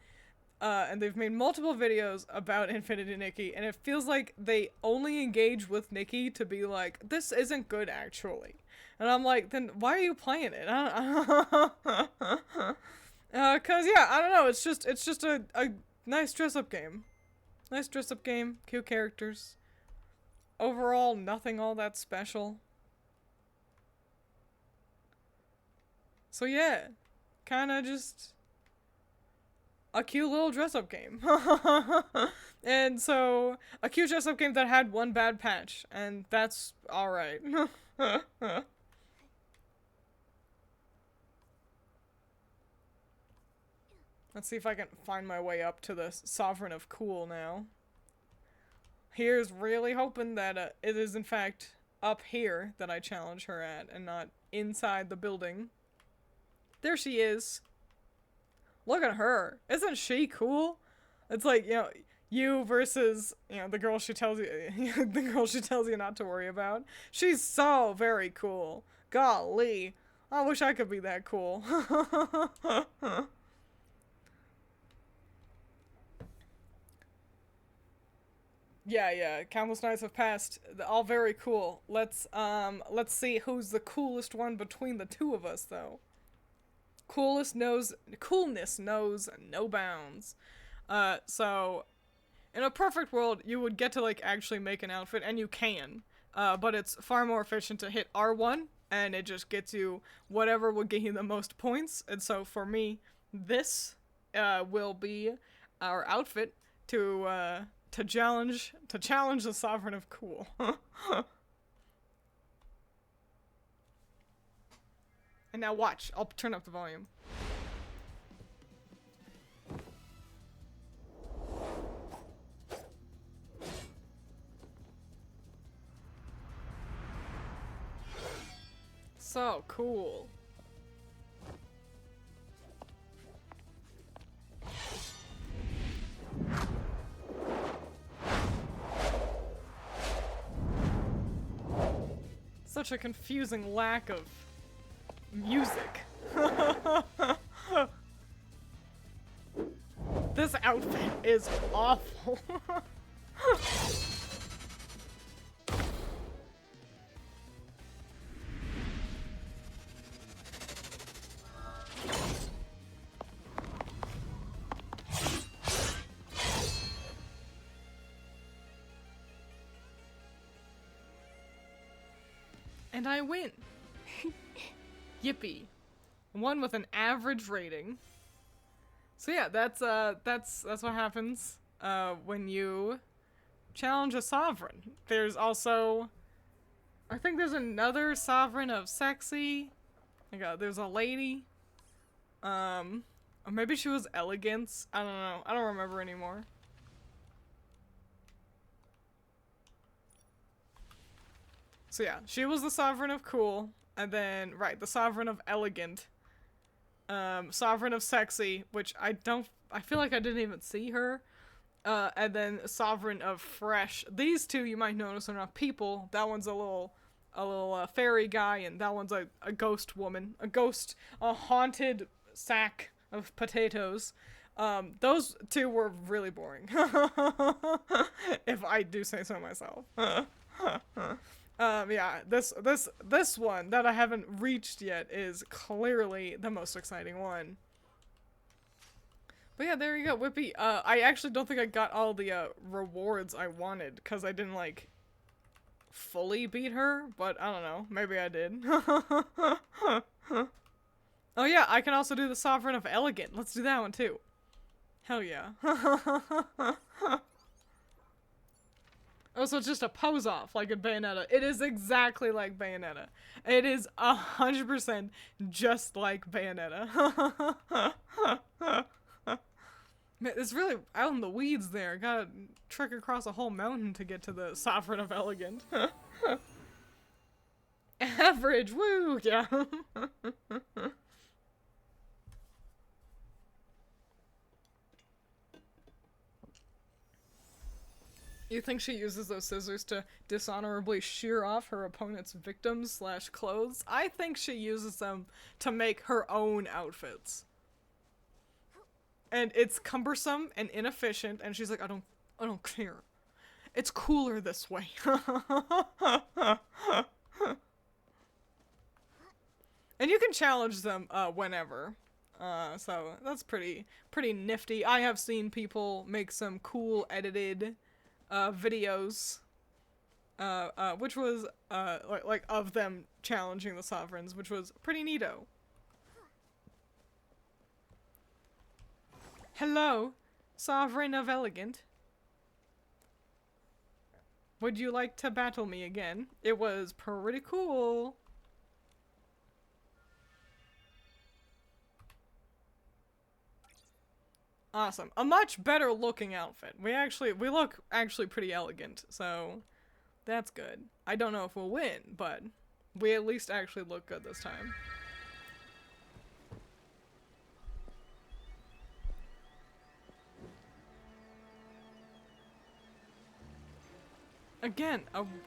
and they've made multiple videos about Infinity Nikki, and it feels like they only engage with Nikki to be like, this isn't good actually. And I'm like, then why are you playing it? Cause yeah, I don't know, it's just a nice dress-up game. Nice dress-up game, cute characters. Overall, nothing all that special. So yeah, kinda just... a cute little dress-up game. And so, a cute dress-up game that had one bad patch, and that's alright. Let's see if I can find my way up to the Sovereign of Cool now. Here's really hoping that it is in fact up here that I challenge her at, and not inside the building. There she is. Look at her. Isn't she cool? It's like, you know, you versus, you know, the girl she tells you, the girl she tells you not to worry about. She's so very cool. Golly. I wish I could be that cool. Yeah, countless nights have passed. All very cool. Let's see who's the coolest one between the two of us, though. Coolness knows no bounds. So, in a perfect world, you would get to, like, actually make an outfit, and you can. But it's far more efficient to hit R1, and it just gets you whatever will get you the most points. And so, for me, this, will be our outfit to challenge the Sovereign of Cool. And now watch, I'll turn up the volume. So cool. Such a confusing lack of music. This outfit is awful. And I win. Yippee. One with an average rating. So yeah, that's what happens when you challenge a sovereign. There's also, I think there's another sovereign of sexy. There's a lady. Or maybe she was elegance. I don't know. I don't remember anymore. So yeah, she was the Sovereign of Cool, and then, right, the Sovereign of Elegant, Sovereign of Sexy, which I feel like I didn't even see her, and then Sovereign of Fresh. These two you might notice are not people. That one's a little fairy guy, and that one's a ghost woman. A haunted sack of potatoes. Those two were really boring. If I do say so myself. Yeah, this one that I haven't reached yet is clearly the most exciting one. But yeah, there you go, Whippy. I actually don't think I got all the, rewards I wanted, because I didn't, like, fully beat her, but I don't know, maybe I did. Oh yeah, I can also do the Sovereign of Elegant. Let's do that one too. Hell yeah. Oh, so it's just a pose off, like in Bayonetta. It is exactly like Bayonetta. It is 100% just like Bayonetta. Man, it's really out in the weeds there. Gotta trek across a whole mountain to get to the Sovereign of Elegant. Average, woo, yeah. You think she uses those scissors to dishonorably shear off her opponent's victims / clothes? I think she uses them to make her own outfits. And it's cumbersome and inefficient, and she's like, I don't care. It's cooler this way. And you can challenge them whenever. So that's pretty nifty. I have seen people make some cool edited videos, which was, like of them challenging the sovereigns, which was pretty neato. Hello, Sovereign of Elegant. Would you like to battle me again? It was pretty cool. Awesome. A much better looking outfit. We look actually pretty elegant, so that's good. I don't know if we'll win, but we at least actually look good this time. Again,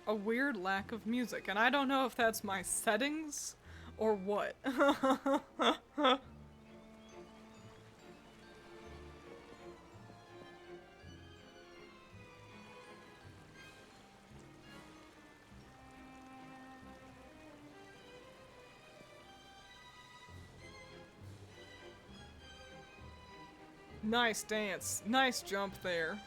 a weird lack of music, and I don't know if that's my settings or what. Nice dance. Nice jump there.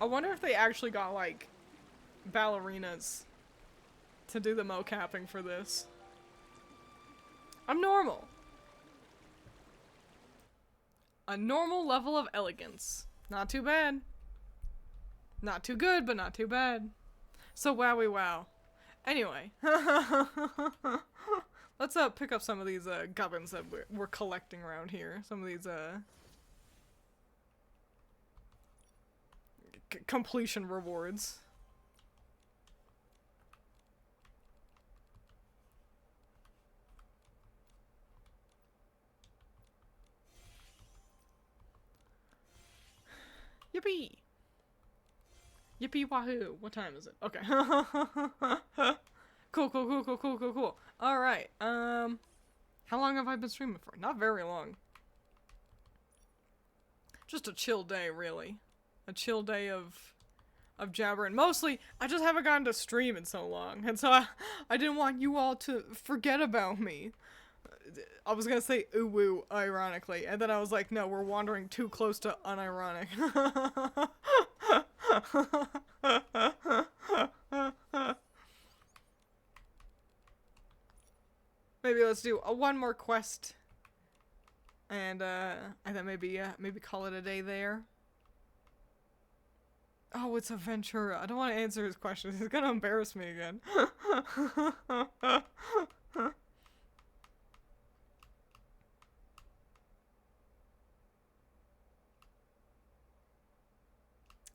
I wonder if they actually got, like, ballerinas to do the mocapping for this. I'm normal. A normal level of elegance. Not too bad. Not too good, but not too bad. So wowie wow. Anyway. Let's pick up some of these gubbins that we're collecting around here. Some of these completion rewards. Yippee! Yippee wahoo! What time is it? Okay. Cool. Alright, how long have I been streaming for? Not very long. Just a chill day, really. A chill day of jabbering. Mostly, I just haven't gotten to stream in so long, and so I didn't want you all to forget about me. I was gonna say ooh woo, ironically, and then I was like, no, we're wandering too close to unironic. Maybe let's do one more quest, and then maybe call it a day there. Oh, it's a Ventura. I don't want to answer his questions. He's gonna embarrass me again.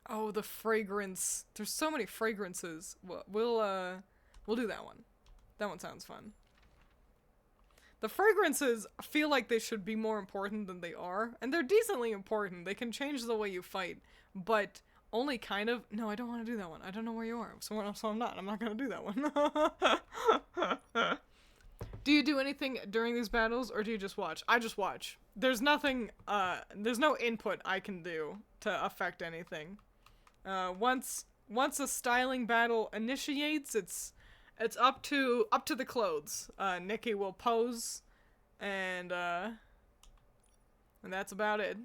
Oh, the fragrance. There's so many fragrances. We'll do that one. That one sounds fun. The fragrances feel like they should be more important than they are, and they're decently important. They can change the way you fight, but only kind of. No, I don't want to do that one. I don't know where you are, so I'm not. I'm not gonna do that one. Do you do anything during these battles, or do you just watch? I just watch. There's nothing, there's no input I can do to affect anything. Once a styling battle initiates, it's up to the clothes. Nikki will pose, and that's about it.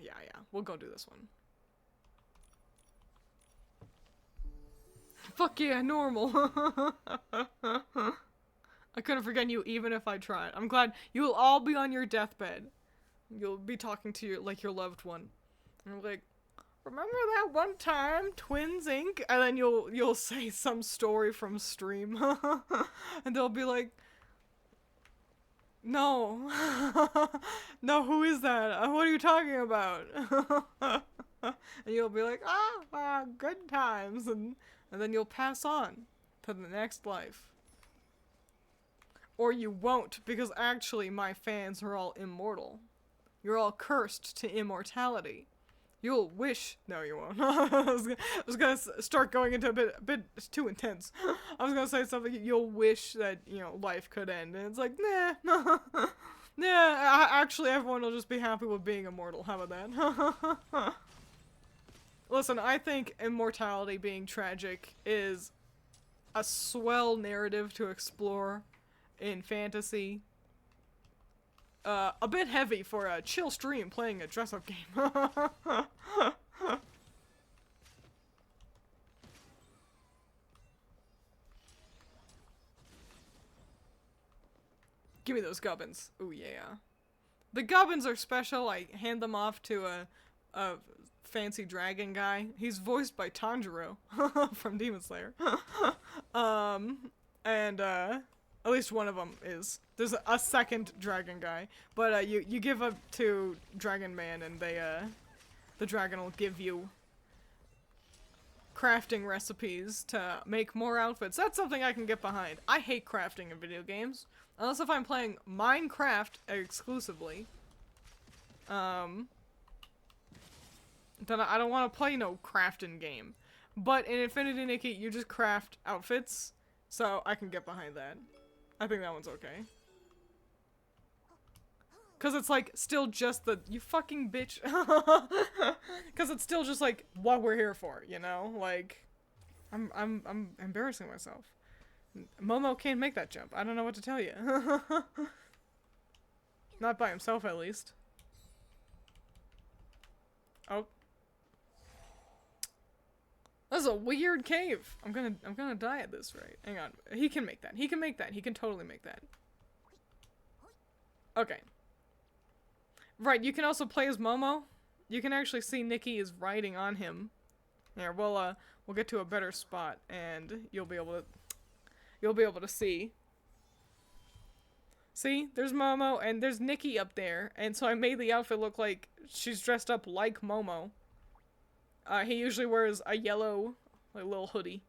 Yeah. We'll go do this one. Fuck yeah, normal. I couldn't forget you even if I tried. I'm glad you'll all be on your deathbed. You'll be talking to your loved one. And I'm like, remember that one time, Twiins Inc? And then you'll say some story from stream. And they'll be like, no. No, who is that? What are you talking about? And you'll be like, good times. And then you'll pass on to the next life. Or you won't, because actually my fans are all immortal. You're all cursed to immortality. You'll wish... No, you won't. I was gonna start going into a bit too intense. I was gonna say something, you'll wish that, life could end. And it's like, nah. Yeah, actually everyone will just be happy with being immortal. How about that? Listen, I think immortality being tragic is a swell narrative to explore in fantasy. A bit heavy for a chill stream playing a dress-up game. Give me those gubbins. Ooh, yeah. The gubbins are special. I hand them off to a fancy dragon guy. He's voiced by Tanjiro from Demon Slayer. And at least one of them is. There's a second dragon guy, but you give up to Dragon Man, and the dragon will give you crafting recipes to make more outfits. That's something I can get behind. I hate crafting in video games, unless if I'm playing Minecraft exclusively. Then I don't want to play no crafting game. But in Infinity Nikki, you just craft outfits, so I can get behind that. I think that one's okay. Cause it's like still just the you fucking bitch. Cause it's still just like what we're here for, you know? Like I'm embarrassing myself. Momo can't make that jump. I don't know what to tell you. Not by himself, at least. Oh. That's a weird cave. I'm gonna die at this rate. Hang on. He can make that. He can make that. He can totally make that. Okay. Right, you can also play as Momo. You can actually see Nikki is riding on him. Here, we'll get to a better spot and you'll be able to see. See? There's Momo and there's Nikki up there. And so I made the outfit look like she's dressed up like Momo. He usually wears a yellow, like, little hoodie.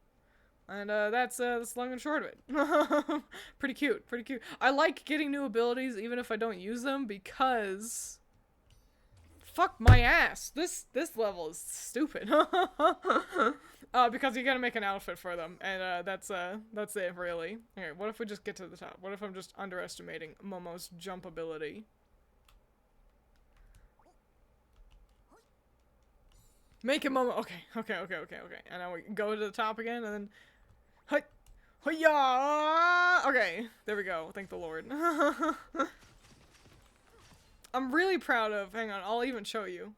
And, that's long and short of it. Pretty cute, pretty cute. I like getting new abilities even if I don't use them because... Fuck my ass! This level is stupid. Because you gotta make an outfit for them. And, that's it, really. Okay, what if we just get to the top? What if I'm just underestimating Momo's jump ability? Make him Momo. Okay. And now we go to the top again, and then... Hi-ya! Okay, there we go. Thank the Lord. I'm really proud of... Hang on, I'll even show you.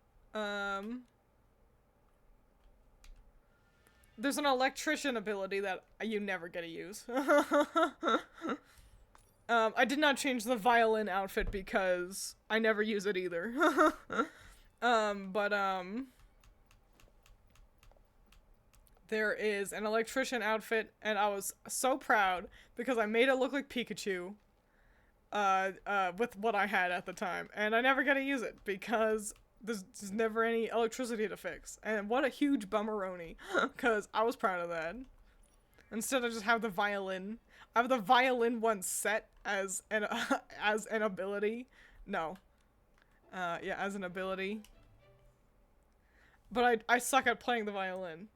There's an electrician ability that you never get to use. I did not change the violin outfit because I never use it either. There is an electrician outfit, and I was so proud because I made it look like Pikachu, with what I had at the time, and I never got to use it because there's never any electricity to fix, and what a huge bummeroni, because I was proud of that. Instead, I just have the violin. I have the violin one set as an as an ability. No, yeah, as an ability. But I suck at playing the violin.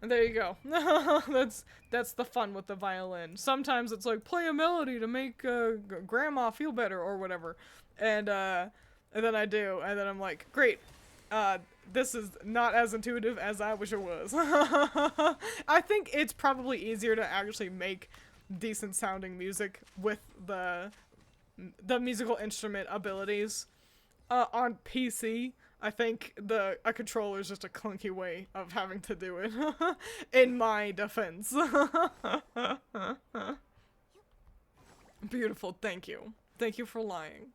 And there you go. that's the fun with the violin. Sometimes it's like, play a melody to make grandma feel better or whatever. And then I do, and then I'm like, great. This is not as intuitive as I wish it was. I think it's probably easier to actually make decent sounding music with the musical instrument abilities on PC. I think a controller is just a clunky way of having to do it, in my defense. Beautiful, thank you. Thank you for lying.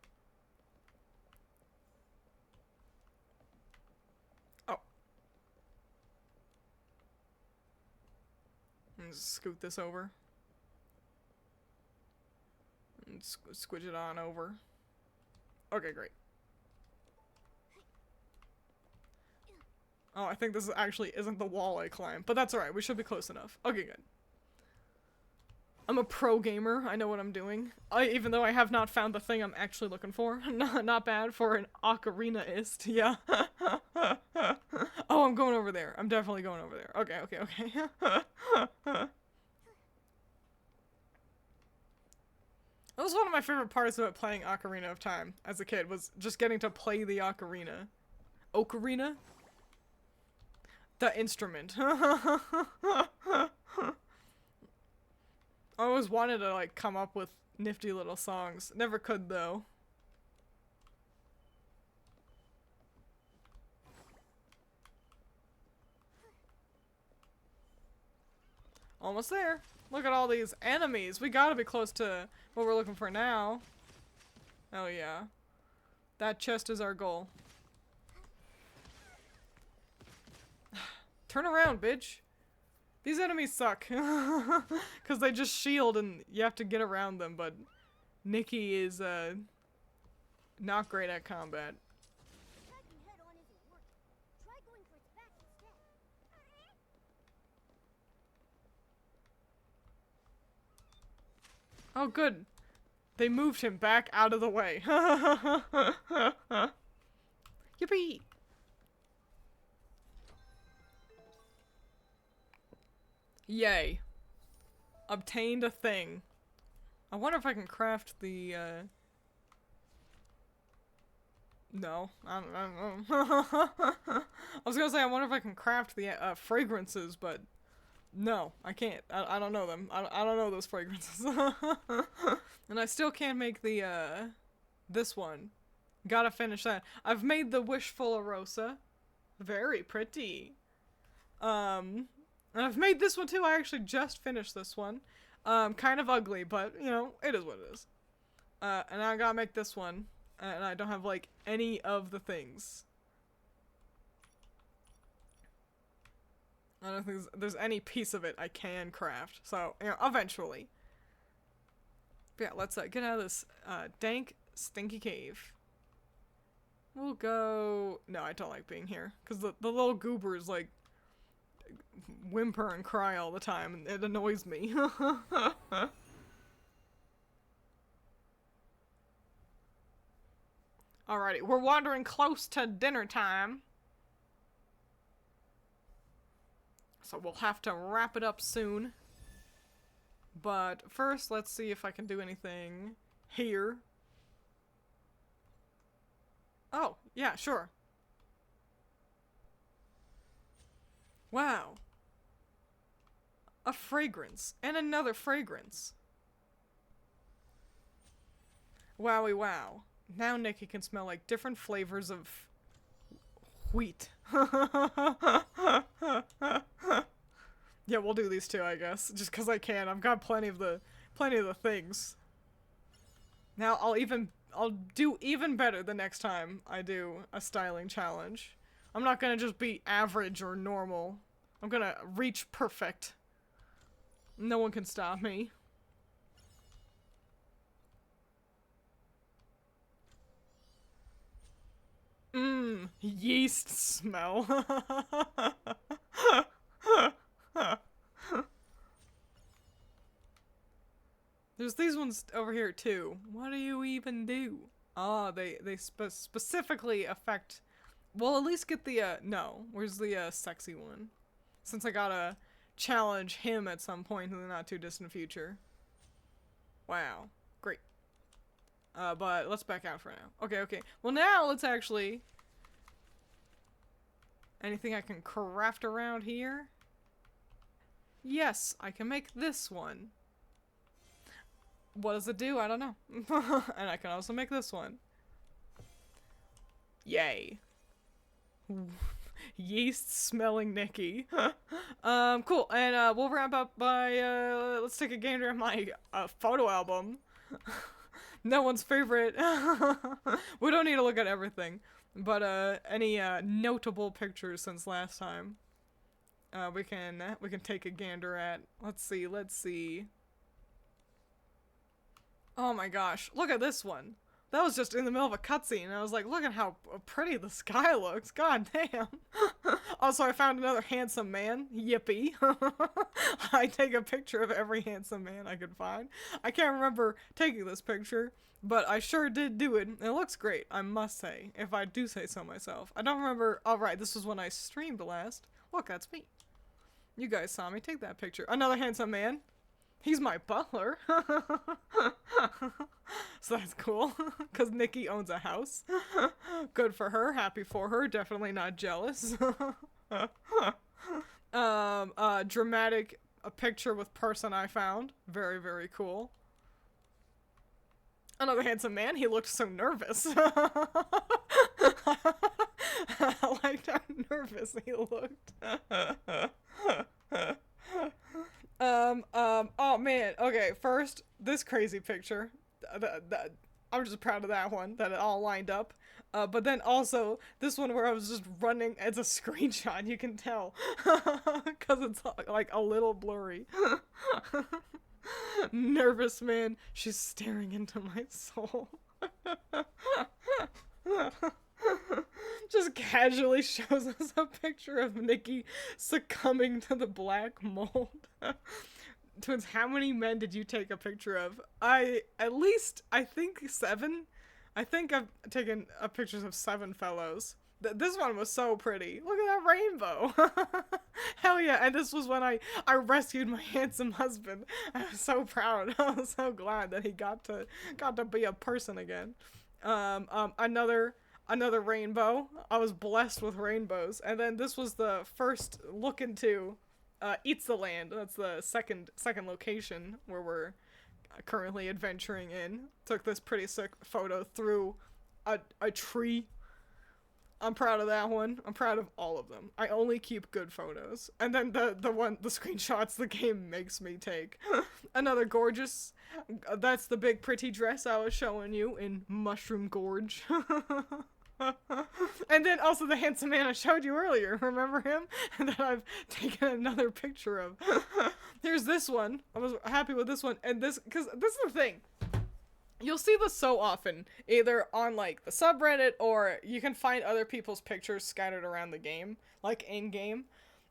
Oh. Let's scoot this over. And squidge it on over. Okay, great. Oh, I think this actually isn't the wall I climbed, but that's alright, we should be close enough. Okay, good. I'm a pro gamer. I know what I'm doing. Even though I have not found the thing I'm actually looking for. Not bad for an ocarinaist. Yeah. Oh, I'm going over there. I'm definitely going over there. Okay, okay, okay. That was one of my favorite parts about playing Ocarina of Time as a kid, was just getting to play the ocarina. Ocarina? The instrument. I always wanted to, like, come up with nifty little songs. Never could, though. Almost there. Look at all these enemies. We gotta be close to what we're looking for now. Oh, yeah. That chest is our goal. Turn around, bitch. These enemies suck. Because they just shield and you have to get around them, but Nikki is, not great at combat. Oh, good. They moved him back out of the way. Yippee! Yay. Obtained a thing. I wonder if I can craft the, No. I don't know. I was gonna say, I wonder if I can craft the, fragrances, but no, I can't. I don't know them. I don't know those fragrances. And I still can't make the, this one. Gotta finish that. I've made the Wishful Rosa. Very pretty. And I've made this one too. I actually just finished this one. Kind of ugly, but, you know, it is what it is. And I gotta make this one. And I don't have, like, any of the things. I don't think there's any piece of it I can craft. So, you know, eventually. But yeah, let's get out of this dank, stinky cave. We'll go... No, I don't like being here. Because the little goobers, like, whimper and cry all the time, and it annoys me. Alrighty, we're wandering close to dinner time. So we'll have to wrap it up soon. But first, let's see if I can do anything here. Oh, yeah, sure. Wow. A fragrance. And another fragrance. Wowie wow. Now Nikki can smell like different flavors of wheat. Yeah, we'll do these two, I guess. Just because I can. I've got plenty of the things. Now I'll do even better the next time I do a styling challenge. I'm not gonna just be average or normal. I'm gonna reach perfect. No one can stop me. Mmm, yeast smell. There's these ones over here too. What do you even do? Ah, they specifically affect... Well, at least get the, no. Where's the, sexy one? Since I gotta challenge him at some point in the not too distant future. Wow. Great. But let's back out for now. Okay, okay. Well, now let's actually... Anything I can craft around here? Yes, I can make this one. What does it do? I don't know. And I can also make this one. Yay. Yeast smelling Nikki. Cool. And we'll wrap up by let's take a gander at my photo album. No one's favorite. We don't need to look at everything, but any notable pictures since last time. We can take a gander at. Let's see. Oh my gosh, look at this one. That was just in the middle of a cutscene, and I was like, look at how pretty the sky looks. God damn. Also, I found another handsome man. Yippee. I take a picture of every handsome man I could find. I can't remember taking this picture, but I sure did do it. It looks great, I must say, if I do say so myself. I don't remember. Oh, right, this was when I streamed last. Look, that's me. You guys saw me take that picture. Another handsome man. He's my butler. So that's cool. Because Nikki owns a house. Good for her. Happy for her. Definitely not jealous. Dramatic a picture with person I found. Very, very cool. Another handsome man. He looked so nervous. I liked how nervous he looked. Oh man, okay, first, this crazy picture, I'm just proud of that one, that it all lined up, but then also, this one where I was just running, it's a screenshot, you can tell, because it's, like, a little blurry. Nervous man, she's staring into my soul. Just casually shows us a picture of Nikki succumbing to the black mold. Twins, how many men did you take a picture of? I think 7. I think I've taken pictures of 7 fellows. This one was so pretty. Look at that rainbow. Hell yeah. And this was when I rescued my handsome husband. I was so proud. I was so glad that he got to be a person again. Another rainbow. I was blessed with rainbows. And then this was the first look into Eats the Land. That's the second location where we're currently adventuring in. Took this pretty sick photo through a tree. I'm proud of that one. I'm proud of all of them. I only keep good photos. And then the screenshots the game makes me take. Another gorgeous. That's the big pretty dress I was showing you in Mushroom Gorge. And then also the handsome man I showed you earlier. Remember him? And that I've taken another picture of. Here's this one. I was happy with this one. And this, because this is the thing. You'll see this so often, either on, like, the subreddit, or you can find other people's pictures scattered around the game, like, in-game.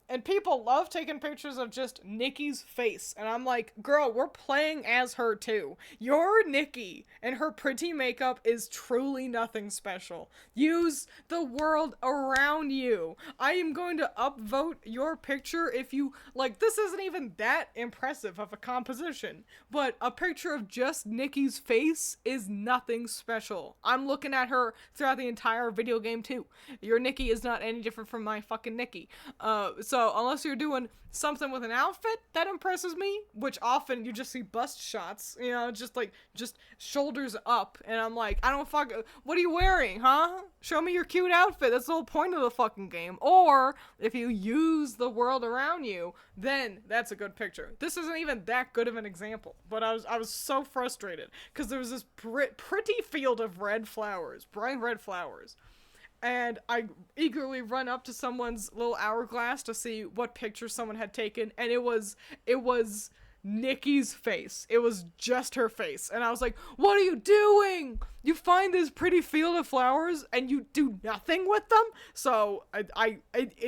And people love taking pictures of just Nikki's face. And I'm like, girl, we're playing as her too. You're Nikki, and her pretty makeup is truly nothing special. Use the world around you. I am going to upvote your picture if you, like, this isn't even that impressive of a composition. But a picture of just Nikki's face is nothing special. I'm looking at her throughout the entire video game too. Your Nikki is not any different from my fucking Nikki. So unless you're doing something with an outfit that impresses me, which often you just see bust shots, you know, just shoulders up, and I'm like, I don't what are you wearing, huh? Show me your cute outfit. That's the whole point of the fucking game. Or if you use the world around you, then that's a good picture. This isn't even that good of an example, but I was so frustrated because there was this pretty field of red flowers, bright red flowers. And I eagerly run up to someone's little hourglass to see what picture someone had taken, and it was Nikki's face. It was just her face. And I was like, what are you doing? You find this pretty field of flowers and you do nothing with them? So I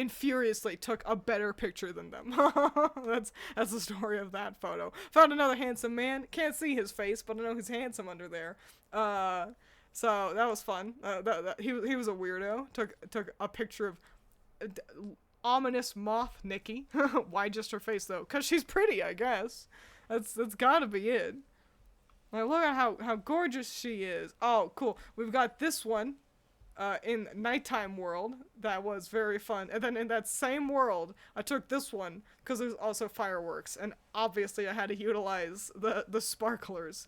furiously took a better picture than them. That's the story of that photo. Found another handsome man. Can't see his face, but I know he's handsome under there. So that was fun. He was a weirdo. Took a picture of ominous moth Nikki. Why just her face though? 'Cause she's pretty, I guess. That's gotta be it. Like, look at how gorgeous she is. Oh, cool. We've got this one in Nighttime World that was very fun. And then in that same world, I took this one because there's also fireworks, and obviously I had to utilize the sparklers.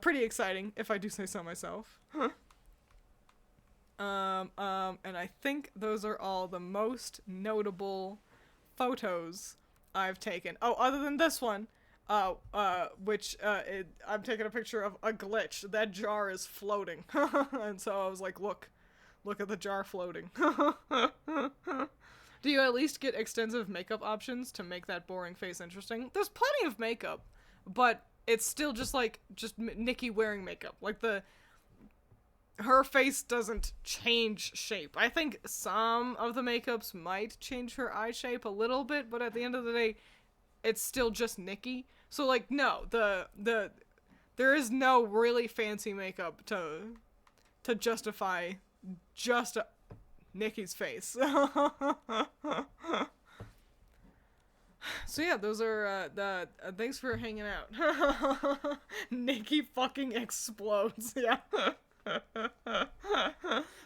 Pretty exciting, if I do say so myself. And I think those are all the most notable photos I've taken. Oh, other than this one, which I'm taking a picture of a glitch. That jar is floating. And so I was like, look at the jar floating. Do you at least get extensive makeup options to make that boring face interesting? There's plenty of makeup, but it's still just Nikki wearing makeup. Like her face doesn't change shape. I think some of the makeups might change her eye shape a little bit, but at the end of the day, it's still just Nikki. So like, no, there is no really fancy makeup to justify just Nikki's face. So yeah, those are the thanks for hanging out. Nikki fucking explodes. Yeah.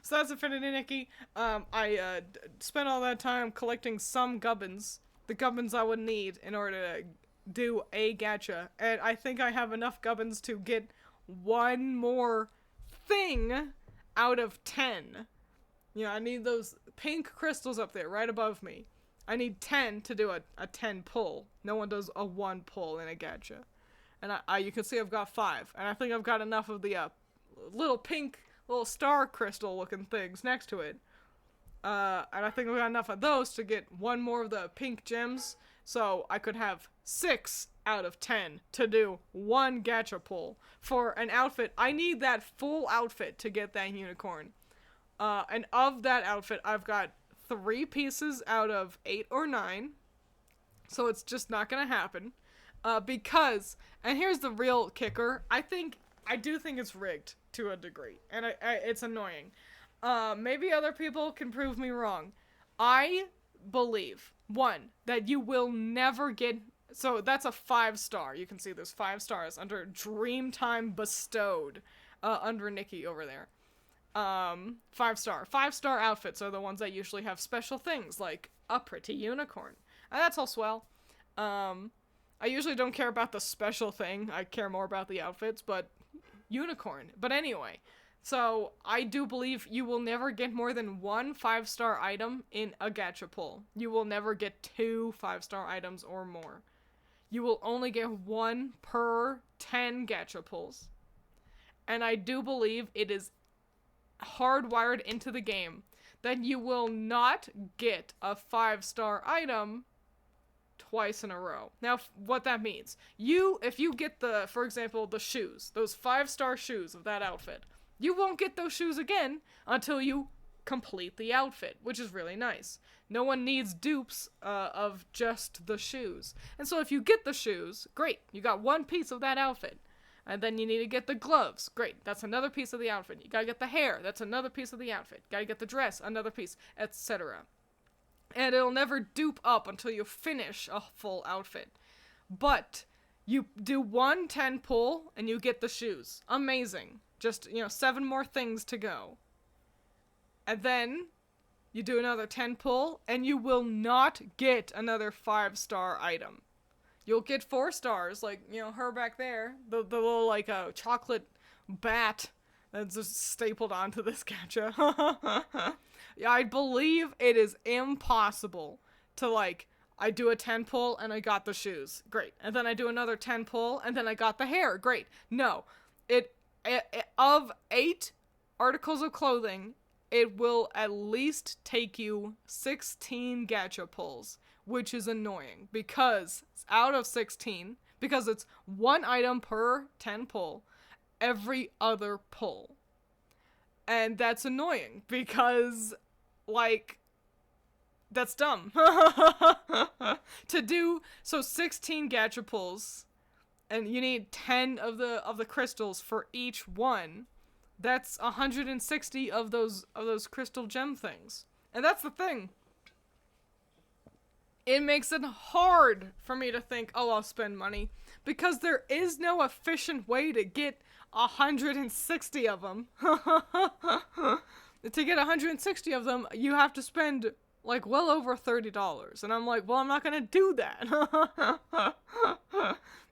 So that's Affinity Nikki. I spent all that time collecting some gubbins, the gubbins I would need in order to do a gacha, and I think I have enough gubbins to get one more thing out of 10. You know, I need those pink crystals up there right above me. I need 10 to do a 10 pull. No one does a 1 pull in a gacha. And you can see I've got 5. And I think I've got enough of the little pink, little star crystal looking things next to it. And I think I've got enough of those to get one more of the pink gems. So I could have 6 out of 10 to do 1 gacha pull. For an outfit, I need that full outfit to get that unicorn. And of that outfit, I've got 3 pieces out of 8 or 9. So it's just not gonna happen. Because, and here's the real kicker, I do think it's rigged to a degree. And it's annoying. Maybe other people can prove me wrong. I believe, 1, that you will never get, so that's a 5-star. You can see there's 5 stars under Dreamtime bestowed, under Nikki over there. 5-star. 5-star outfits are the ones that usually have special things, like a pretty unicorn. And that's all swell. I usually don't care about the special thing. I care more about the outfits, but unicorn. But anyway, so I do believe you will never get more than 1 5-star item in a gacha pull. You will never get 2 5-star items or more. You will only get 1 per 10 gacha pulls. And I do believe it is hardwired into the game that you will not get a 5-star item twice in a row. Now, what that means, if you get for example, the shoes, those 5-star shoes of that outfit, you won't get those shoes again until you complete the outfit, which is really nice. No one needs dupes of just the shoes. And so if you get the shoes, great, you got 1 piece of that outfit. And then you need to get the gloves. Great, that's another piece of the outfit. You gotta get the hair. That's another piece of the outfit. Gotta get the dress, another piece, etc. And it'll never dupe up until you finish a full outfit. But you do 1 10 pull and you get the shoes. Amazing. Just, 7 more things to go. And then you do another 10 pull and you will not get another 5-star item. You'll get 4 stars, like, her back there. The little, like, chocolate bat that's just stapled onto this gacha. Yeah, I believe it is impossible to, like, I do a 10 pull and I got the shoes. Great. And then I do another 10 pull and then I got the hair. Great. No. Of 8 articles of clothing, it will at least take you 16 gacha pulls, which is annoying because out of 16, because it's 1 item per 10 pull every other pull. And that's annoying because, like, that's dumb. To do, so 16 gacha pulls, and you need 10 of the crystals for each one. That's 160 of those crystal gem things. And that's the thing. It makes it hard for me to think, oh, I'll spend money. Because there is no efficient way to get 160 of them. To get 160 of them, you have to spend, like, well over $30. And I'm like, well, I'm not gonna do that.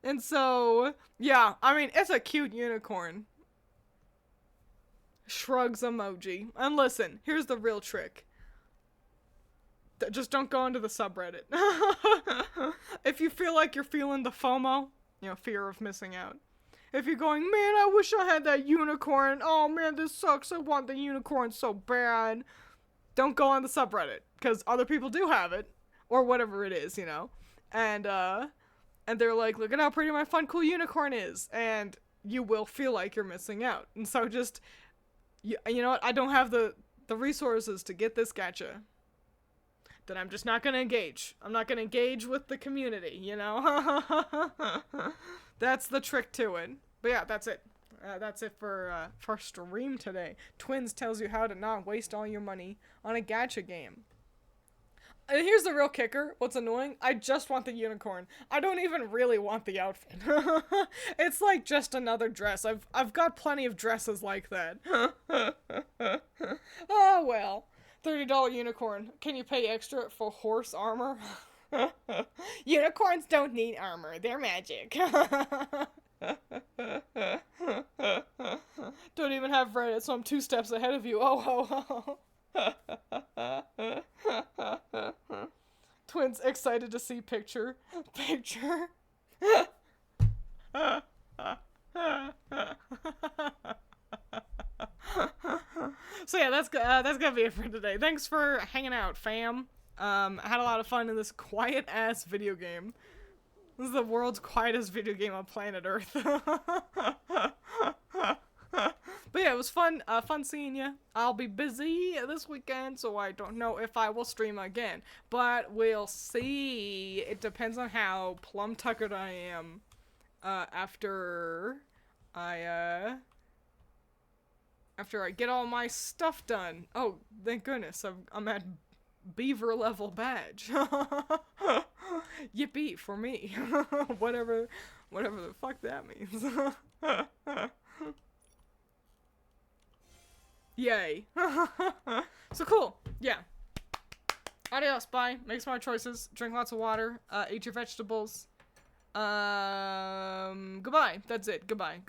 And so, yeah, I mean, it's a cute unicorn. Shrugs emoji. And listen, here's the real trick. Just don't go into the subreddit. If you feel like you're feeling the FOMO, fear of missing out. If you're going, man, I wish I had that unicorn. Oh, man, this sucks. I want the unicorn so bad. Don't go on the subreddit, because other people do have it. Or whatever it is, And they're like, look at how pretty my fun, cool unicorn is. And you will feel like you're missing out. And so just You know what? I don't have the resources to get this gacha. Then I'm just not gonna engage. I'm not gonna engage with the community, you know? That's the trick to it. But yeah, that's it. That's it for stream today. Twiins tells you how to not waste all your money on a gacha game. And here's the real kicker. What's annoying? I just want the unicorn. I don't even really want the outfit. It's like just another dress. I've got plenty of dresses like that. Oh well. $30 unicorn. Can you pay extra for horse armor? Unicorns don't need armor. They're magic. Don't even have Reddit, so I'm 2 steps ahead of you. Oh ho ho. Twiins excited to see picture. So yeah, that's gonna be it for today. Thanks for hanging out, fam. I had a lot of fun in this quiet ass video game. This is the world's quietest video game on planet Earth. But yeah, it was fun. Fun seeing you. I'll be busy this weekend, so I don't know if I will stream again. But we'll see. It depends on how plum-tuckered I am. After I get all my stuff done. Oh, thank goodness. I'm at beaver level badge. Yippee for me. whatever the fuck that means. Yay. So cool. Yeah. Adios. Bye. Make smart choices. Drink lots of water. Eat your vegetables. Goodbye. That's it. Goodbye.